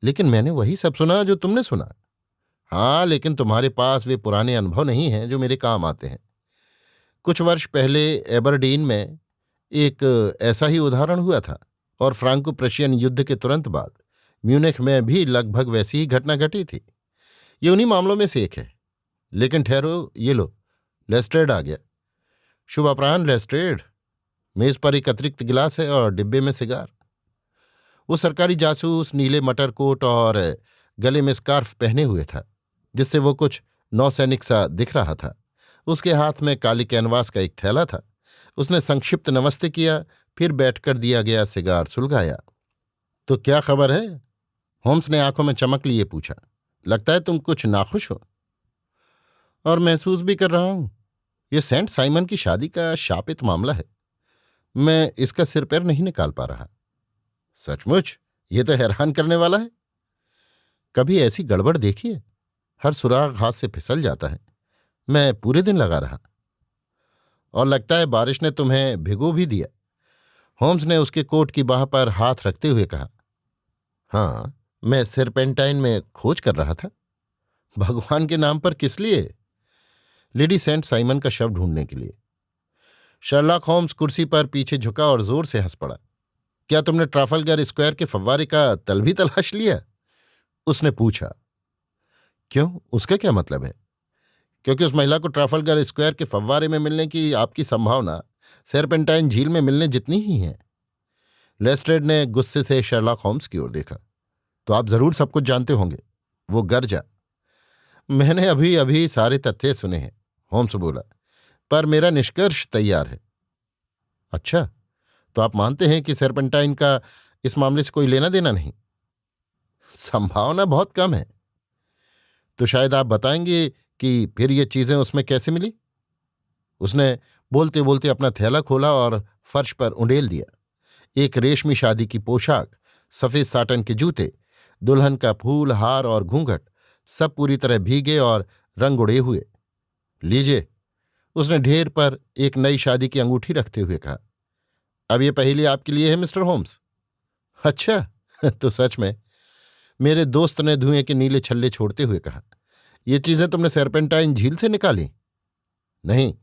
लेकिन मैंने वही सब सुना जो तुमने सुना। हाँ, लेकिन तुम्हारे पास वे पुराने अनुभव नहीं हैं जो मेरे काम आते हैं। कुछ वर्ष पहले एबरडीन में एक ऐसा ही उदाहरण हुआ था, और फ्रांको प्रशियन युद्ध के तुरंत बाद म्यूनिख में भी लगभग वैसी ही घटना घटी थी। ये उन्हीं मामलों में से एक है। लेकिन ठहरो, ये लो, लेस्ट्रेड आ गया। शुभ अपराह्न लेस्ट्रेड। मेज पर एक अतिरिक्त गिलास है और डिब्बे में सिगार। वो सरकारी जासूस नीले मटर कोट और गले में स्कार्फ पहने हुए था, जिससे वो कुछ नौसैनिक सा दिख रहा था। उसके हाथ में काली कैनवास का एक थैला था। उसने संक्षिप्त नमस्ते किया, फिर बैठकर दिया गया सिगार सुलगाया। तो क्या खबर है? होम्स ने आंखों में चमक लिए पूछा। लगता है तुम कुछ नाखुश हो। और महसूस भी कर रहा हूं। यह सेंट साइमन की शादी का शापित मामला है। मैं इसका सिर पैर नहीं निकाल पा रहा। सचमुच? यह तो हैरान करने वाला है। कभी ऐसी गड़बड़ देखी है? हर सुराग हाथ से फिसल जाता है। मैं पूरे दिन लगा रहा। और लगता है बारिश ने तुम्हें भिगो भी दिया। होम्स ने उसके कोट की बाह पर हाथ रखते हुए कहा। हाँ, मैं सेरपेंटाइन में खोज कर रहा था। भगवान के नाम पर किस लिए? लेडी सेंट साइमन का शव ढूंढने के लिए। शर्लॉक होम्स कुर्सी पर पीछे झुका और जोर से हंस पड़ा। क्या तुमने ट्राफलगर स्क्वायर के फव्वारे का तल भी तलाश लिया? उसने पूछा। क्यों, उसका क्या मतलब है? क्योंकि उस महिला को ट्राफलगर स्क्वायर के फव्वारे में मिलने की आपकी संभावना सेरपेंटाइन झील में मिलने जितनी ही है। लेस्ट्रेड ने गुस्से से शर्लॉक होम्स की ओर देखा। तो आप जरूर सब कुछ जानते होंगे, वो गरजा। मैंने अभी अभी सारे तथ्य सुने हैं, होम्स बोला, पर मेरा निष्कर्ष तैयार है। अच्छा, तो आप मानते हैं कि सेरपेंटाइन का इस मामले से कोई लेना देना नहीं? संभावना बहुत कम है। तो शायद आप बताएंगे कि फिर ये चीजें उसमें कैसे मिली? उसने बोलते बोलते अपना थैला खोला और फर्श पर उंडेल दिया। एक रेशमी शादी की पोशाक, सफेद साटन के जूते, दुल्हन का फूल, हार और घूंघट, सब पूरी तरह भीगे और रंग उड़े हुए। लीजिए, उसने ढेर पर एक नई शादी की अंगूठी रखते हुए कहा। अब ये पहेली आपके लिए है मिस्टर होम्स। अच्छा, तो सच में? मेरे दोस्त ने धुएं के नीले छल्ले छोड़ते हुए कहा। ये चीजें तुमने सेरपेंटाइन झील से निकाली? नहीं,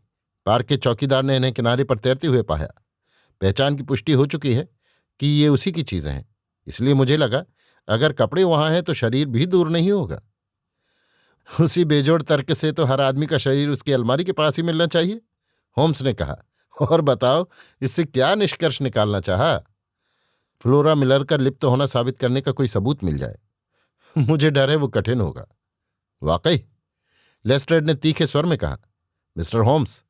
पार्क के चौकीदार ने इन्हें किनारे पर तैरते हुए पाया। पहचान की पुष्टि हो चुकी है कि ये उसी की चीजें हैं, इसलिए मुझे लगा अगर कपड़े वहां हैं तो शरीर भी दूर नहीं होगा। उसी बेजोड़ तर्क से तो हर आदमी का शरीर उसकी अलमारी के पास ही मिलना चाहिए, होम्स ने कहा। और बताओ, इससे क्या निष्कर्ष निकालना चाहा? फ्लोरा मिलर का लिप्त होना साबित करने का कोई सबूत मिल जाए। मुझे डर है वो कठिन होगा। वाकई? लेस्ट्रेड ने तीखे स्वर में कहा। मिस्टर होम्स,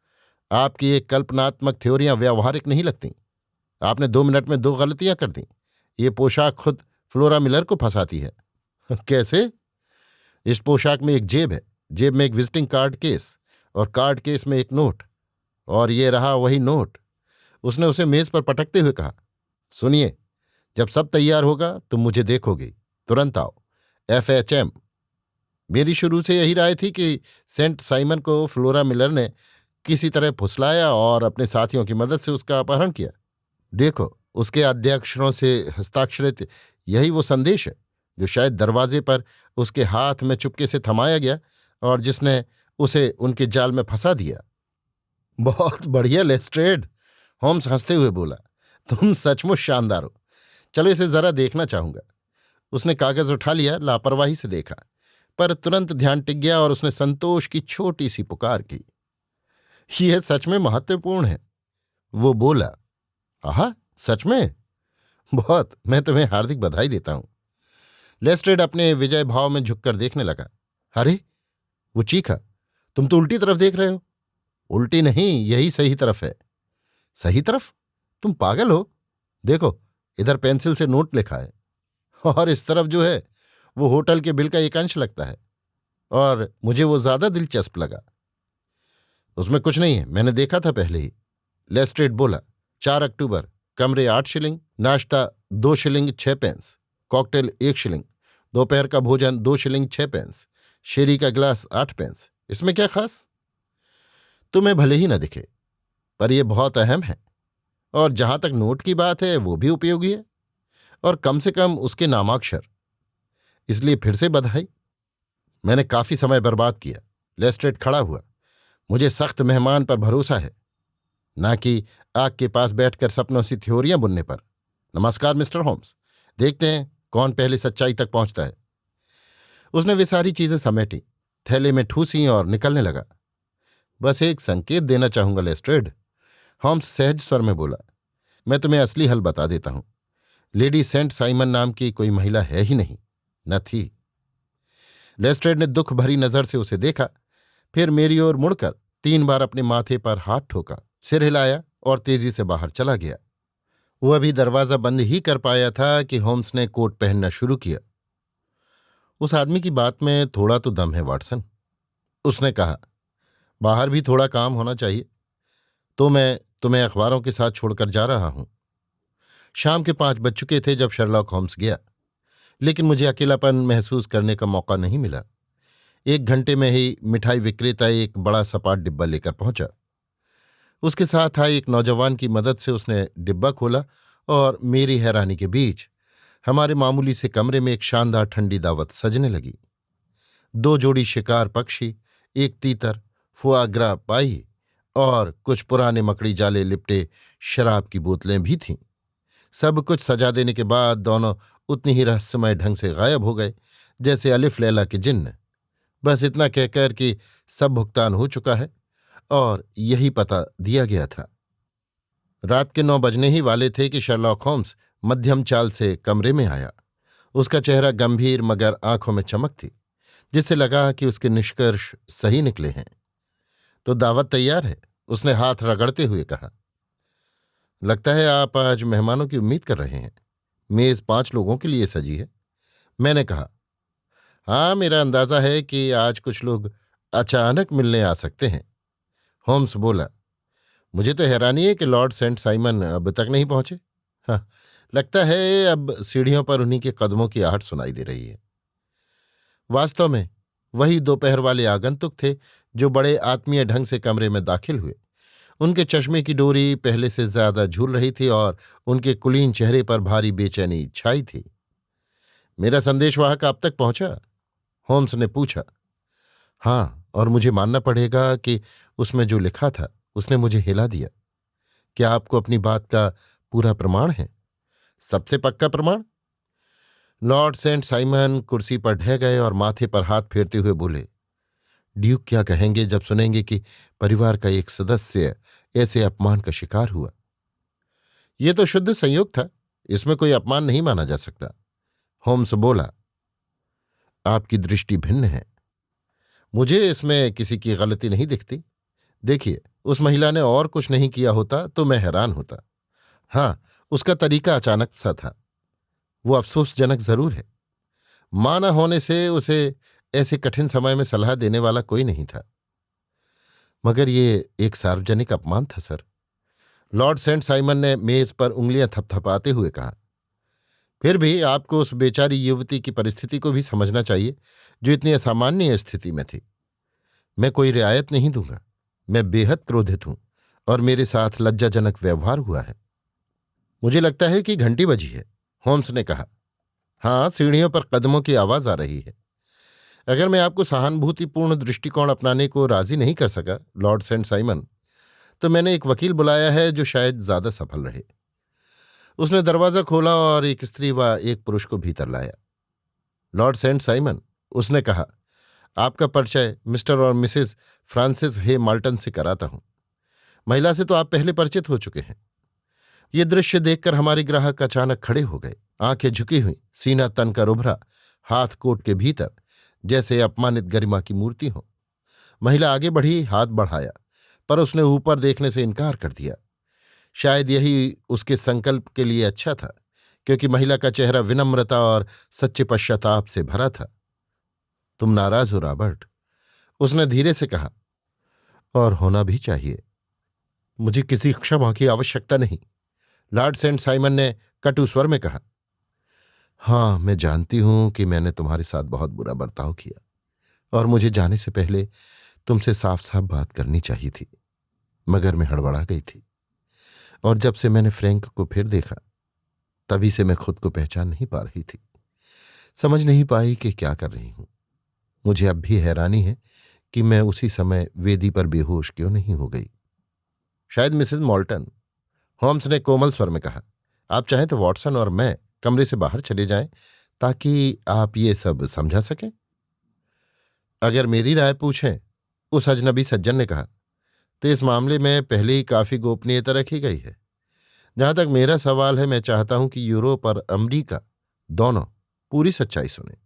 आपकी ये कल्पनात्मक थ्योरियां व्यावहारिक नहीं लगती। आपने 2 मिनट में 2 गलतियां कर दी। ये पोशाक खुद फ्लोरा मिलर को फंसाती है। कैसे? इस पोशाक में एक जेब है, जेब में एक विजिटिंग कार्ड केस, और कार्ड केस में एक नोट, और ये रहा वही नोट। उसने उसे मेज पर पटकते हुए कहा। सुनिए, जब सब तैयार होगा तुम मुझे देखोगे। तुरंत आओ। FHM। मेरी शुरू से यही राय थी कि सेंट साइमन को फ्लोरा मिलर ने किसी तरह फुसलाया और अपने साथियों की मदद से उसका अपहरण किया। देखो, उसके आद्याक्षरों से हस्ताक्षरित यही वो संदेश है जो शायद दरवाजे पर उसके हाथ में चुपके से थमाया गया और जिसने उसे उनके जाल में फंसा दिया। बहुत बढ़िया लेस्ट्रेड, होम्स हंसते हुए बोला। तुम सचमुच शानदार हो। चलो इसे जरा देखना चाहूंगा। उसने कागज उठा लिया, लापरवाही से देखा, पर तुरंत ध्यान टिक गया और उसने संतोष की छोटी सी पुकार की। यह सच में महत्वपूर्ण है, वो बोला। आहा, सच में? बहुत। मैं तुम्हें हार्दिक बधाई देता हूं। लेस्ट्रेड अपने विजय भाव में झुककर देखने लगा। अरे, वो चीखा, तुम तो उल्टी तरफ देख रहे हो। उल्टी नहीं, यही सही तरफ है। सही तरफ? तुम पागल हो। देखो, इधर पेंसिल से नोट लिखा है, और इस तरफ जो है वो होटल के बिल का एक अंश लगता है, और मुझे वो ज्यादा दिलचस्प लगा। उसमें कुछ नहीं है, मैंने देखा था पहले ही। लेस्ट्रेड बोला। 4 अक्टूबर, कमरे 8 शिलिंग, नाश्ता 2 शिलिंग 6 पैंस, कॉकटेल 1 शिलिंग, दोपहर का भोजन 2 शिलिंग 6 पैंस, शेरी का गिलास 8 पैंस। इसमें क्या खास? तुम्हें भले ही न दिखे, पर यह बहुत अहम है। और जहां तक नोट की बात है, वो भी उपयोगी है, और कम से कम उसके नामाक्षर। इसलिए फिर से बधाई। मैंने काफी समय बर्बाद किया। लेस्ट्रेड खड़ा हुआ। मुझे सख्त मेहमान पर भरोसा है, ना कि आग के पास बैठकर सपनों सी थ्योरियां बुनने पर। नमस्कार मिस्टर होम्स, देखते हैं कौन पहले सच्चाई तक पहुंचता है। उसने वे सारी चीजें समेटी, थैले में ठूसी और निकलने लगा। बस एक संकेत देना चाहूंगा लेस्ट्रेड, होम्स सहज स्वर में बोला। मैं तुम्हें असली हल बता देता हूं। लेडी सेंट साइमन नाम की कोई महिला है ही नहीं, न थी। लेस्ट्रेड ने दुख भरी नजर से उसे देखा, फिर मेरी ओर मुड़कर 3 बार अपने माथे पर हाथ ठोका, सिर हिलाया और तेजी से बाहर चला गया। वो अभी दरवाजा बंद ही कर पाया था कि होम्स ने कोट पहनना शुरू किया। उस आदमी की बात में थोड़ा तो दम है वाटसन, उसने कहा। बाहर भी थोड़ा काम होना चाहिए, तो मैं तुम्हें अखबारों के साथ छोड़कर जा रहा हूं। शाम के 5 बज चुके थे जब शर्लॉक होम्स गया, लेकिन मुझे अकेलापन महसूस करने का मौका नहीं मिला। 1 घंटे में ही मिठाई विक्रेता एक बड़ा सपाट डिब्बा लेकर पहुंचा। उसके साथ आए एक नौजवान की मदद से उसने डिब्बा खोला, और मेरी हैरानी के बीच हमारे मामूली से कमरे में एक शानदार ठंडी दावत सजने लगी। 2 जोड़ी शिकार पक्षी, एक तीतर, फुआग्रा पाई और कुछ पुराने मकड़ी जाले लिपटे शराब की बोतलें भी थीं। सब कुछ सजा देने के बाद दोनों उतनी ही रहस्यमय ढंग से गायब हो गए जैसे अलिफ लैला के जिन्न। बस इतना कहकर कि सब भुगतान हो चुका है और यही पता दिया गया था। रात के 9 बजने ही वाले थे कि शर्लॉक होम्स मध्यम चाल से कमरे में आया। उसका चेहरा गंभीर मगर आंखों में चमक थी, जिससे लगा कि उसके निष्कर्ष सही निकले हैं। तो दावत तैयार है, उसने हाथ रगड़ते हुए कहा। लगता है आप आज मेहमानों की उम्मीद कर रहे हैं। मेज 5 लोगों के लिए सजी है। मैंने कहा। हाँ, मेरा अंदाजा है कि आज कुछ लोग अचानक मिलने आ सकते हैं। होम्स बोला। मुझे तो हैरानी है कि लॉर्ड सेंट साइमन अब तक नहीं पहुंचे। हाँ, लगता है अब सीढ़ियों पर उन्हीं के कदमों की आहट सुनाई दे रही है। वास्तव में वही दोपहर वाले आगंतुक थे जो बड़े आत्मीय ढंग से कमरे में दाखिल हुए। उनके चश्मे की डोरी पहले से ज्यादा झूल रही थी और उनके कुलीन चेहरे पर भारी बेचैनी छाई थी। मेरा संदेशवाहक आप तक पहुंचा? होम्स ने पूछा। हाँ, और मुझे मानना पड़ेगा कि उसमें जो लिखा था उसने मुझे हिला दिया। क्या आपको अपनी बात का पूरा प्रमाण है? सबसे पक्का प्रमाण? लॉर्ड सेंट साइमन कुर्सी पर ढह गए और माथे पर हाथ फेरते हुए बोले। ड्यूक क्या कहेंगे जब सुनेंगे कि परिवार का एक सदस्य ऐसे अपमान का शिकार हुआ? यह तो शुद्ध संयोग था, इसमें कोई अपमान नहीं माना जा सकता। होम्स बोला, आपकी दृष्टि भिन्न है। मुझे इसमें किसी की गलती नहीं दिखती। देखिए, उस महिला ने और कुछ नहीं किया होता तो मैं हैरान होता। हाँ, उसका तरीका अचानक सा था। वो अफसोसजनक जरूर है। मां न होने से उसे ऐसे कठिन समय में सलाह देने वाला कोई नहीं था। मगर ये एक सार्वजनिक अपमान था, सर। लॉर्ड सेंट साइमन ने मेज पर उंगलियां थपथपाते हुए कहा। फिर भी आपको उस बेचारी युवती की परिस्थिति को भी समझना चाहिए, जो इतनी असामान्य स्थिति में थी। मैं कोई रियायत नहीं दूंगा। मैं बेहद क्रोधित हूं और मेरे साथ लज्जाजनक व्यवहार हुआ है। मुझे लगता है कि घंटी बजी है, होम्स ने कहा। हाँ, सीढ़ियों पर कदमों की आवाज आ रही है। अगर मैं आपको सहानुभूतिपूर्ण दृष्टिकोण अपनाने को राजी नहीं कर सका, लॉर्ड सेंट साइमन, तो मैंने एक वकील बुलाया है जो शायद ज्यादा सफल रहे। उसने दरवाजा खोला और एक स्त्री व एक पुरुष को भीतर लाया। लॉर्ड सेंट साइमन, उसने कहा, आपका परिचय मिस्टर और मिसेस फ्रांसिस हे माल्टन से कराता हूं। महिला से तो आप पहले परिचित हो चुके हैं। ये दृश्य देखकर हमारे ग्राहक अचानक खड़े हो गए, आंखें झुकी हुई, सीना तनकर उभरा, हाथ कोट के भीतर, जैसे अपमानित गरिमा की मूर्ति हो। महिला आगे बढ़ी, हाथ बढ़ाया, पर उसने ऊपर देखने से इनकार कर दिया। शायद यही उसके संकल्प के लिए अच्छा था, क्योंकि महिला का चेहरा विनम्रता और सच्चे पश्चाताप से भरा था। तुम नाराज हो, रॉबर्ट, उसने धीरे से कहा, और होना भी चाहिए। मुझे किसी क्षमा की आवश्यकता नहीं, लॉर्ड सेंट साइमन ने कटु स्वर में कहा। हाँ, मैं जानती हूं कि मैंने तुम्हारे साथ बहुत बुरा बर्ताव किया और मुझे जाने से पहले तुमसे साफ साफ बात करनी चाहिए थी, मगर मैं हड़बड़ा गई थी। और जब से मैंने फ्रैंक को फिर देखा, तभी से मैं खुद को पहचान नहीं पा रही थी, समझ नहीं पाई कि क्या कर रही हूं। मुझे अब भी हैरानी है कि मैं उसी समय वेदी पर बेहोश क्यों नहीं हो गई। शायद मिसेस मॉल्टन, होम्स ने कोमल स्वर में कहा, आप चाहें तो वॉटसन और मैं कमरे से बाहर चले जाएं ताकि आप ये सब समझा सकें। अगर मेरी राय पूछें, उस अजनबी सज्जन ने कहा, तो इस मामले में पहले ही काफी गोपनीयता रखी गई है। जहां तक मेरा सवाल है, मैं चाहता हूं कि यूरोप और अमेरिका दोनों पूरी सच्चाई सुने।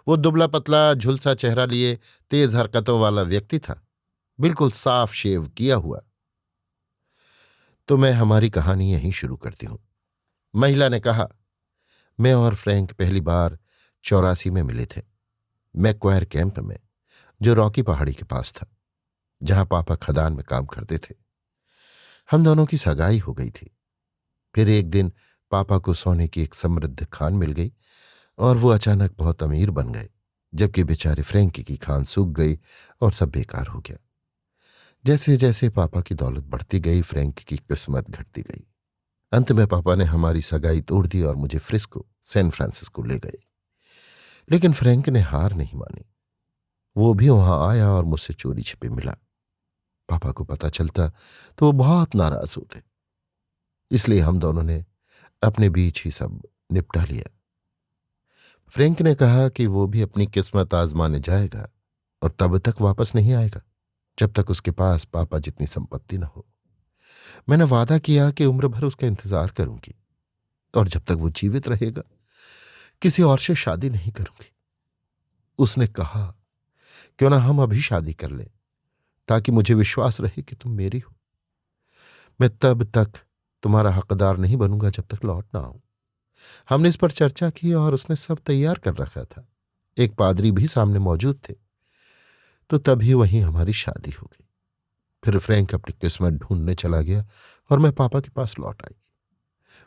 वो दुबला पतला झुलसा चेहरा लिए तेज हरकतों वाला व्यक्ति था, बिल्कुल साफ शेव किया हुआ। तो मैं हमारी कहानी यहीं शुरू करती हूं, महिला ने कहा। मैं और फ्रैंक पहली बार 84 में मिले थे, मैक्वायर कैंप में, जो रॉकी पहाड़ी के पास था, जहां पापा खदान में काम करते थे। हम दोनों की सगाई हो गई थी। फिर एक दिन पापा को सोने की एक समृद्ध खान मिल गई और वो अचानक बहुत अमीर बन गए, जबकि बेचारे फ्रैंकी की खान सूख गई और सब बेकार हो गया। जैसे जैसे पापा की दौलत बढ़ती गई, फ्रैंक की किस्मत घटती गई। अंत में पापा ने हमारी सगाई तोड़ दी और मुझे फ्रिस्को, सैन फ्रांसिस्को ले गए। लेकिन फ्रैंक ने हार नहीं मानी। वो भी वहां आया और मुझसे चोरी छिपे मिला। पापा को पता चलता तो वो बहुत नाराज होते, इसलिए हम दोनों ने अपने बीच ही सब निपटा लिया। फ्रैंक ने कहा कि वो भी अपनी किस्मत आजमाने जाएगा और तब तक वापस नहीं आएगा जब तक उसके पास पापा जितनी संपत्ति न हो। मैंने वादा किया कि उम्र भर उसका इंतजार करूंगी और जब तक वो जीवित रहेगा किसी और से शादी नहीं करूंगी। उसने कहा, क्यों ना हम अभी शादी कर लें, ताकि मुझे विश्वास रहे कि तुम मेरी हो। मैं तब तक तुम्हारा हकदार नहीं बनूंगा जब तक लौट ना आऊं। हमने इस पर चर्चा की और उसने सब तैयार कर रखा था। एक पादरी भी सामने मौजूद थे। तो तभी वहीं हमारी शादी हो गई। फिर फ्रैंक अपनी किस्मत ढूंढने चला गया और मैं पापा के पास लौट आई।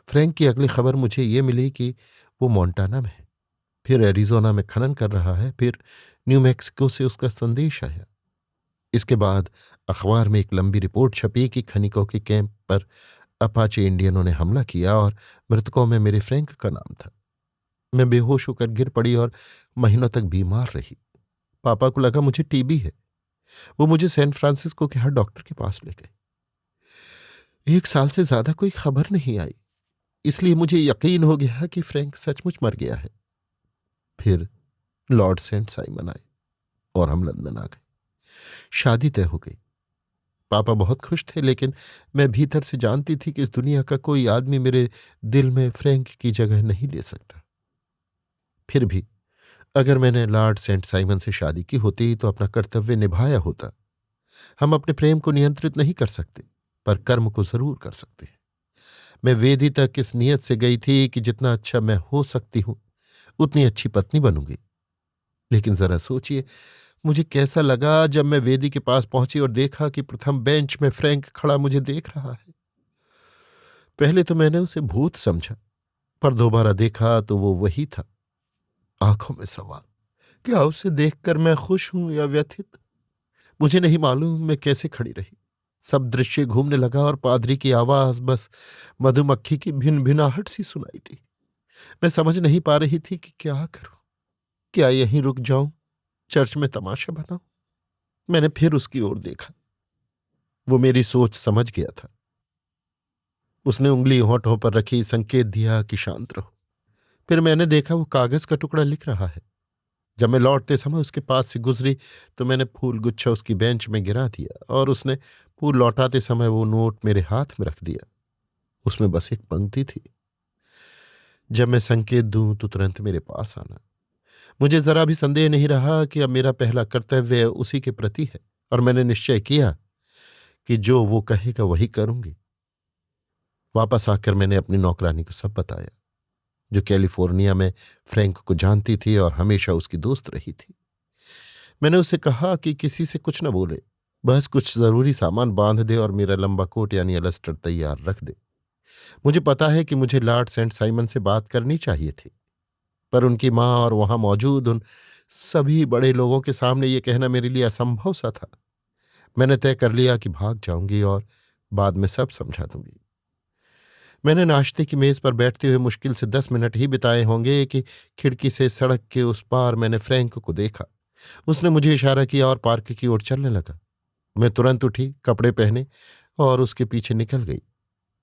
फ्रैंक की अगली खबर मुझे ये मिली कि वो मोंटाना में है, फिर एरिजोना में खनन कर रहा है, फिर न्यू मैक्सिको से उसका संदेश आया। इसके बाद अखबार में एक लंबी रिपोर्ट छपी कि खनिकों के कैंप पर अपाचे इंडियनों ने हमला किया और मृतकों में मेरे फ्रैंक का नाम था। मैं बेहोश होकर गिर पड़ी और महीनों तक बीमार रही। पापा को लगा मुझे टीबी है। वो मुझे सैन फ्रांसिस्को के हर डॉक्टर के पास ले गए। 1 साल से ज्यादा कोई खबर नहीं आई, इसलिए मुझे यकीन हो गया कि फ्रैंक सचमुच मर गया है। फिर लॉर्ड सेंट साइमन आए और हम लंदन आ गए। शादी तय हो गई। पापा बहुत खुश थे, लेकिन मैं भीतर से जानती थी कि इस दुनिया का कोई आदमी मेरे दिल में फ्रैंक की जगह नहीं ले सकता। फिर भी अगर मैंने लॉर्ड सेंट साइमन से शादी की होती तो अपना कर्तव्य निभाया होता। हम अपने प्रेम को नियंत्रित नहीं कर सकते, पर कर्म को जरूर कर सकते हैं। मैं वेदी तक इस नियत से गई थी कि जितना अच्छा मैं हो सकती हूं उतनी अच्छी पत्नी बनूंगी। लेकिन जरा सोचिए, मुझे कैसा लगा जब मैं वेदी के पास पहुंची और देखा कि प्रथम बेंच में फ्रैंक खड़ा मुझे देख रहा है। पहले तो मैंने उसे भूत समझा, पर दोबारा देखा तो वो वही था। आंखों में सवाल, क्या उसे देखकर मैं खुश हूं या व्यथित? मुझे नहीं मालूम मैं कैसे खड़ी रही। सब दृश्य घूमने लगा और पादरी की आवाज बस मधुमक्खी की भिन भिनाहट सी सुनाई दी। मैं समझ नहीं पा रही थी कि क्या करूं। क्या यहीं रुक जाऊं, चर्च में तमाशा बनाऊं? मैंने फिर उसकी ओर देखा। वो मेरी सोच समझ गया था। उसने उंगली होंठों पर रखी, संकेत दिया कि शांत रहो। फिर मैंने देखा वो कागज का टुकड़ा लिख रहा है। जब मैं लौटते समय उसके पास से गुजरी तो मैंने फूल गुच्छा उसकी बेंच में गिरा दिया और उसने फूल लौटाते समय वो नोट मेरे हाथ में रख दिया। उसमें बस एक पंक्ति थी, जब मैं संकेत दूं तो तुरंत मेरे पास आना। मुझे जरा भी संदेह नहीं रहा कि अब मेरा पहला कर्तव्य उसी के प्रति है, और मैंने निश्चय किया कि जो वो कहेगा वही करूंगी। वापस आकर मैंने अपनी नौकरानी को सब बताया, जो कैलिफोर्निया में फ्रैंक को जानती थी और हमेशा उसकी दोस्त रही थी। मैंने उसे कहा कि किसी से कुछ न बोले, बस कुछ जरूरी सामान बांध दे और मेरा लंबा कोट यानी अलस्टर तैयार रख दे। मुझे पता है कि मुझे लॉर्ड सेंट साइमन से बात करनी चाहिए थी, पर उनकी माँ और वहां मौजूद उन सभी बड़े लोगों के सामने ये कहना मेरे लिए असंभव सा था। मैंने तय कर लिया कि भाग जाऊंगी और बाद में सब समझा दूंगी। मैंने नाश्ते की मेज पर बैठते हुए मुश्किल से 10 मिनट ही बिताए होंगे कि खिड़की से सड़क के उस पार मैंने फ्रैंक को देखा। उसने मुझे इशारा किया और पार्क की ओर चलने लगा। मैं तुरंत उठी, कपड़े पहने और उसके पीछे निकल गई।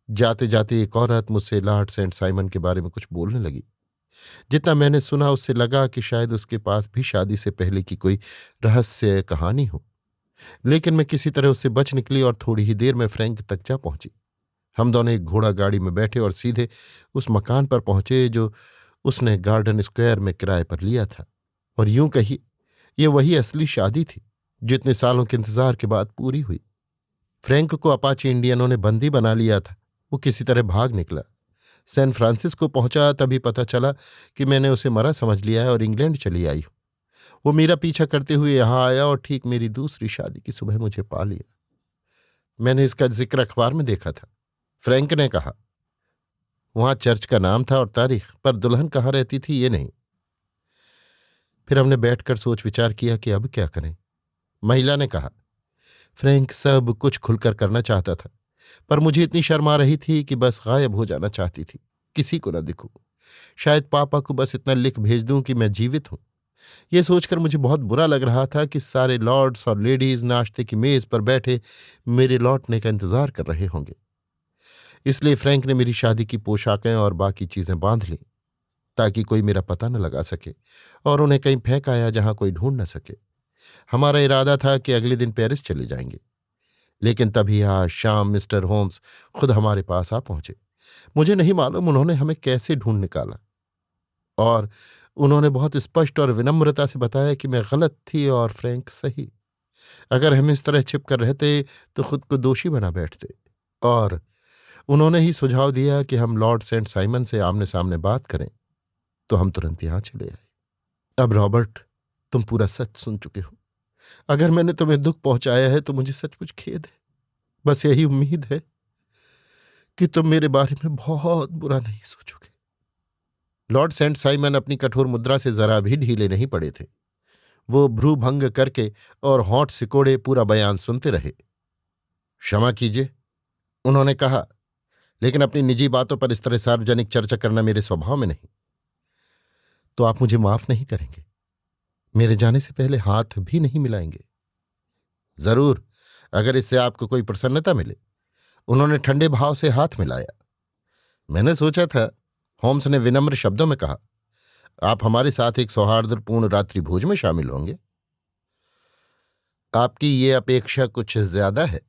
जाते जाते एक औरत मुझसे लॉर्ड सेंट साइमन के बारे में कुछ बोलने लगी। जितना मैंने सुना उससे लगा कि शायद उसके पास भी शादी से पहले की कोई रहस्य कहानी हो। लेकिन मैं किसी तरह उससे बच निकली और थोड़ी ही देर में फ्रैंक तक जा पहुंची। हम दोनों एक घोड़ा गाड़ी में बैठे और सीधे उस मकान पर पहुंचे जो उसने गार्डन स्क्वायर में किराए पर लिया था। और यूं कही, ये वही असली शादी थी जो इतने सालों के इंतजार के बाद पूरी हुई। फ्रैंक को अपाचे इंडियनों ने बंदी बना लिया था। वो किसी तरह भाग निकला। सैन फ्रांसिस्को पहुंचा तभी पता चला कि मैंने उसे मरा समझ लिया है और इंग्लैंड चली आई हूं। वो मेरा पीछा करते हुए यहां आया और ठीक मेरी दूसरी शादी की सुबह मुझे पा लिया। मैंने इसका जिक्र अखबार में देखा था। फ्रैंक ने कहा, वहां चर्च का नाम था और तारीख, पर दुल्हन कहाँ रहती थी ये नहीं। फिर हमने बैठकर सोच विचार किया कि अब क्या करें। महिला ने कहा, फ्रैंक सब कुछ खुलकर करना चाहता था, पर मुझे इतनी शर्म आ रही थी कि बस गायब हो जाना चाहती थी, किसी को न दिखूं। शायद पापा को बस इतना लिख भेज दूं कि मैं जीवित हूं। यह सोचकर मुझे बहुत बुरा लग रहा था कि सारे लॉर्ड्स और लेडीज नाश्ते की मेज पर बैठे मेरे लौटने का इंतजार कर रहे होंगे। इसलिए फ्रैंक ने मेरी शादी की पोशाकें और बाकी चीजें बांध लीं, ताकि कोई मेरा पता न लगा सके और उन्हें कहीं फेंक आया जहां कोई ढूंढ न सके। हमारा इरादा था कि अगले दिन पेरिस चले जाएंगे, लेकिन तभी आज शाम मिस्टर होम्स खुद हमारे पास आ पहुंचे। मुझे नहीं मालूम उन्होंने हमें कैसे ढूंढ निकाला, और उन्होंने बहुत स्पष्ट और विनम्रता से बताया कि मैं गलत थी और फ्रैंक सही। अगर हम इस तरह छिप कर रहते तो खुद को दोषी बना बैठते। और उन्होंने ही सुझाव दिया कि हम लॉर्ड सेंट साइमन से आमने सामने बात करें, तो हम तुरंत यहां चले आए। अब रॉबर्ट, तुम पूरा सच सुन चुके हो। अगर मैंने तुम्हें दुख पहुंचाया है तो मुझे सचमुच खेद है। बस यही उम्मीद है कि तुम मेरे बारे में बहुत बुरा नहीं सोचोगे। लॉर्ड सेंट साइमन अपनी कठोर मुद्रा से जरा भी ढीले नहीं पड़े थे। वो भ्रू भंग करके और होंठ सिकोड़े पूरा बयान सुनते रहे। क्षमा कीजिए, उन्होंने कहा, लेकिन अपनी निजी बातों पर इस तरह सार्वजनिक चर्चा करना मेरे स्वभाव में नहीं। तो आप मुझे माफ नहीं करेंगे? मेरे जाने से पहले हाथ भी नहीं मिलाएंगे? जरूर, अगर इससे आपको कोई प्रसन्नता मिले। उन्होंने ठंडे भाव से हाथ मिलाया। मैंने सोचा था, होम्स ने विनम्र शब्दों में कहा, आप हमारे साथ एक सौहार्दपूर्ण रात्रि भोज में शामिल होंगे। आपकी ये अपेक्षा कुछ ज्यादा है,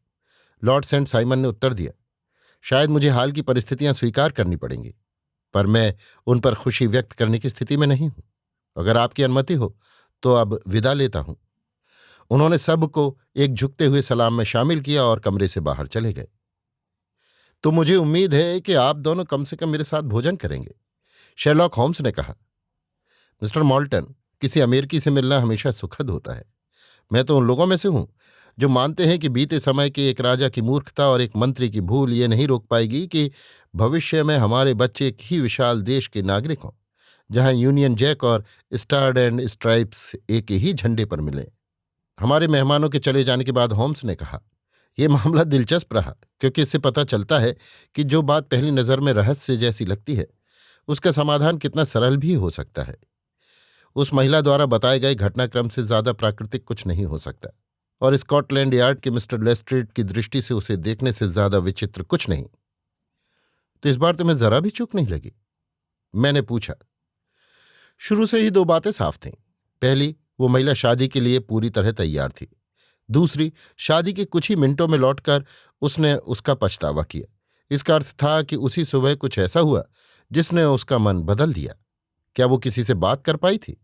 लॉर्ड सेंट साइमन ने उत्तर दिया। शायद मुझे हाल की परिस्थितियां स्वीकार करनी पड़ेंगी, पर मैं उन पर खुशी व्यक्त करने की स्थिति में नहीं हूं। अगर आपकी अनुमति हो तो अब विदा लेता हूं। उन्होंने सबको एक झुकते हुए सलाम में शामिल किया और कमरे से बाहर चले गए। तो मुझे उम्मीद है कि आप दोनों कम से कम मेरे साथ भोजन करेंगे, शेरलॉक होम्स ने कहा। मिस्टर मॉल्टन, किसी अमेरिकी से मिलना हमेशा सुखद होता है। मैं तो उन लोगों में से हूं जो मानते हैं कि बीते समय के एक राजा की मूर्खता और एक मंत्री की भूल ये नहीं रोक पाएगी कि भविष्य में हमारे बच्चे एक ही विशाल देश के नागरिक हों, जहां यूनियन जैक और स्टार्ड एंड स्ट्राइप्स एक ही झंडे पर मिले। हमारे मेहमानों के चले जाने के बाद होम्स ने कहा, यह मामला दिलचस्प रहा, क्योंकि इससे पता चलता है कि जो बात पहली नज़र में रहस्य जैसी लगती है, उसका समाधान कितना सरल भी हो सकता है। उस महिला द्वारा बताए गए घटनाक्रम से ज्यादा प्राकृतिक कुछ नहीं हो सकता, और स्कॉटलैंड यार्ड के मिस्टर लेस्ट्रेड की दृष्टि से उसे देखने से ज्यादा विचित्र कुछ नहीं। तो इस बार तुम्हें जरा भी चूक नहीं लगी? मैंने पूछा। शुरू से ही दो बातें साफ थीं। पहली, वो महिला शादी के लिए पूरी तरह तैयार थी। दूसरी, शादी के कुछ ही मिनटों में लौटकर उसने उसका पछतावा किया। इसका अर्थ था कि उसी सुबह कुछ ऐसा हुआ जिसने उसका मन बदल दिया। क्या वो किसी से बात कर पाई थी?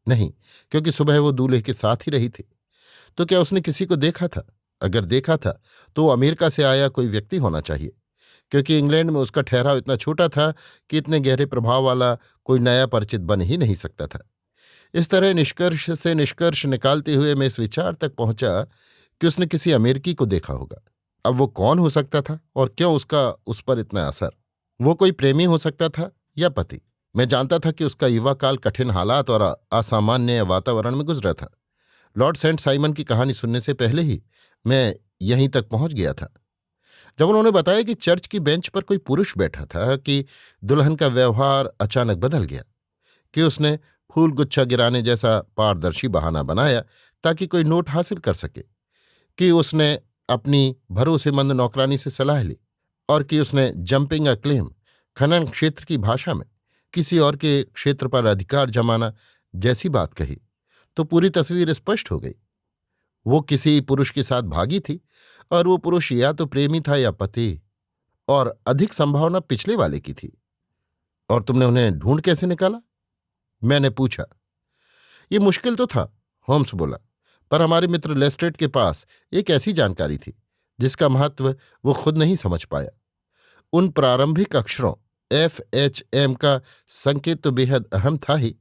नहीं, क्योंकि सुबह वो दूल्हे के साथ ही रही थी। तो क्या उसने किसी को देखा था? अगर देखा था तो वो अमेरिका से आया कोई व्यक्ति होना चाहिए, क्योंकि इंग्लैंड में उसका ठहराव इतना छोटा था कि इतने गहरे प्रभाव वाला कोई नया परिचित बन ही नहीं सकता था। इस तरह निष्कर्ष से निष्कर्ष निकालते हुए मैं इस विचार तक पहुंचा कि उसने किसी अमेरिकी को देखा होगा। अब वो कौन हो सकता था और क्यों उसका उस पर इतना असर? वो कोई प्रेमी हो सकता था या पति। मैं जानता था कि उसका युवा काल कठिन हालात और असामान्य वातावरण में गुजरा था। लॉर्ड सेंट साइमन की कहानी सुनने से पहले ही मैं यहीं तक पहुंच गया था। जब उन्होंने बताया कि चर्च की बेंच पर कोई पुरुष बैठा था कि दुल्हन का व्यवहार अचानक बदल गया, कि उसने फूल गुच्छा गिराने जैसा पारदर्शी बहाना बनाया ताकि कोई नोट हासिल कर सके, कि उसने अपनी भरोसेमंद नौकरानी से सलाह ली, और कि उसने जंपिंग अ क्लेम, खनन क्षेत्र की भाषा में किसी और के क्षेत्र पर अधिकार जमाना जैसी बात कही, तो पूरी तस्वीर स्पष्ट हो गई। वो किसी पुरुष के साथ भागी थी, और वो पुरुष या तो प्रेमी था या पति, और अधिक संभावना पिछले वाले की थी। और तुमने उन्हें ढूंढ कैसे निकाला? मैंने पूछा। ये मुश्किल तो था, होम्स बोला, पर हमारे मित्र लेस्ट्रेड के पास एक ऐसी जानकारी थी जिसका महत्व वो खुद नहीं समझ पाया। उन प्रारंभिक अक्षरों FHM का संकेत तो बेहद अहम था ही,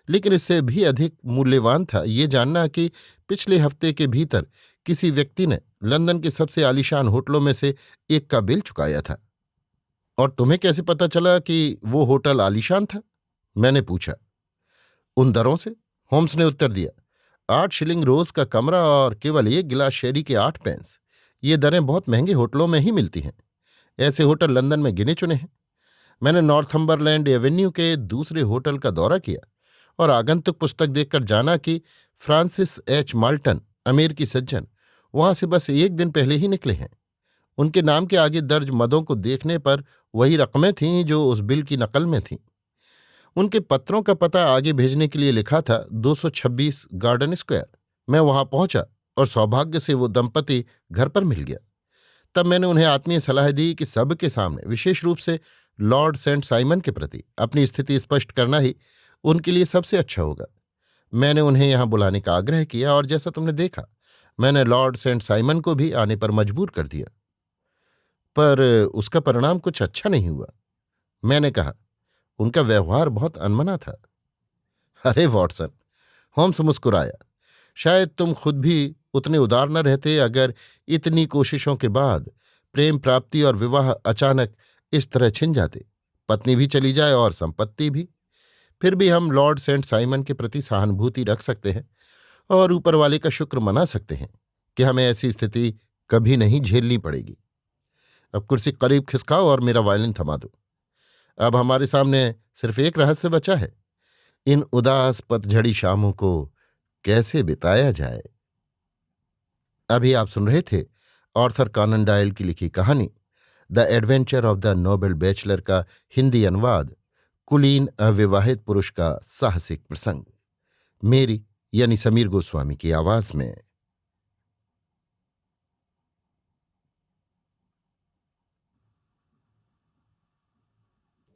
लेकिन इससे भी अधिक मूल्यवान था ये जानना कि पिछले हफ्ते के भीतर किसी व्यक्ति ने लंदन के सबसे आलीशान होटलों में से एक का बिल चुकाया था। और तुम्हें कैसे पता चला कि वो होटल आलीशान था? मैंने पूछा। उन दरों से, होम्स ने उत्तर दिया। 8 शिलिंग रोज का कमरा और केवल 1 गिलास शेरी के 8 पेंस। ये दरें बहुत महंगे होटलों में ही मिलती हैं। ऐसे होटल लंदन में गिने चुने हैं। मैंने नॉर्थम्बरलैंड एवेन्यू के दूसरे होटल का दौरा किया और आगंतुक पुस्तक देखकर जाना कि फ्रांसिस H. माल्टन, अमेरिकी सज्जन, वहां से बस 1 दिन पहले ही निकले हैं। उनके नाम के आगे दर्ज मदों को देखने पर वही रकमें थीं जो उस बिल की नकल में थीं। उनके पत्रों का पता आगे भेजने के लिए लिखा था 226 गार्डन स्क्वायर। मैं वहां पहुंचा और सौभाग्य से वो दंपति घर पर मिल गया। तब मैंने उन्हें आत्मीय सलाह दी कि सबके सामने, विशेष रूप से लॉर्ड सेंट साइमन के प्रति, अपनी स्थिति स्पष्ट करना ही उनके लिए सबसे अच्छा होगा। मैंने उन्हें यहां बुलाने का आग्रह किया, और जैसा तुमने देखा, मैंने लॉर्ड सेंट साइमन को भी आने पर मजबूर कर दिया। पर उसका परिणाम कुछ अच्छा नहीं हुआ। मैंने कहा, उनका व्यवहार बहुत अनमना था। अरे वॉटसन, होम्स मुस्कुराया, शायद तुम खुद भी उतने उदार न रहते अगर इतनी कोशिशों के बाद प्रेम प्राप्ति और विवाह अचानक इस तरह छिन जाते। पत्नी भी चली जाए और संपत्ति भी। फिर भी हम लॉर्ड सेंट साइमन के प्रति सहानुभूति रख सकते हैं और ऊपर वाले का शुक्र मना सकते हैं कि हमें ऐसी स्थिति कभी नहीं झेलनी पड़ेगी। अब कुर्सी करीब खिसकाओ और मेरा वायलिन थमा दो। अब हमारे सामने सिर्फ एक रहस्य बचा है, इन उदास पतझड़ी शामों को कैसे बिताया जाए। अभी आप सुन रहे थे आर्थर कॉनन डॉयल की लिखी कहानी the adventure of the Nobel bachelor का हिंदी अनुवाद, कुलीन अविवाहित पुरुष का साहसिक प्रसंग, मेरी यानी समीर गोस्वामी की आवाज में।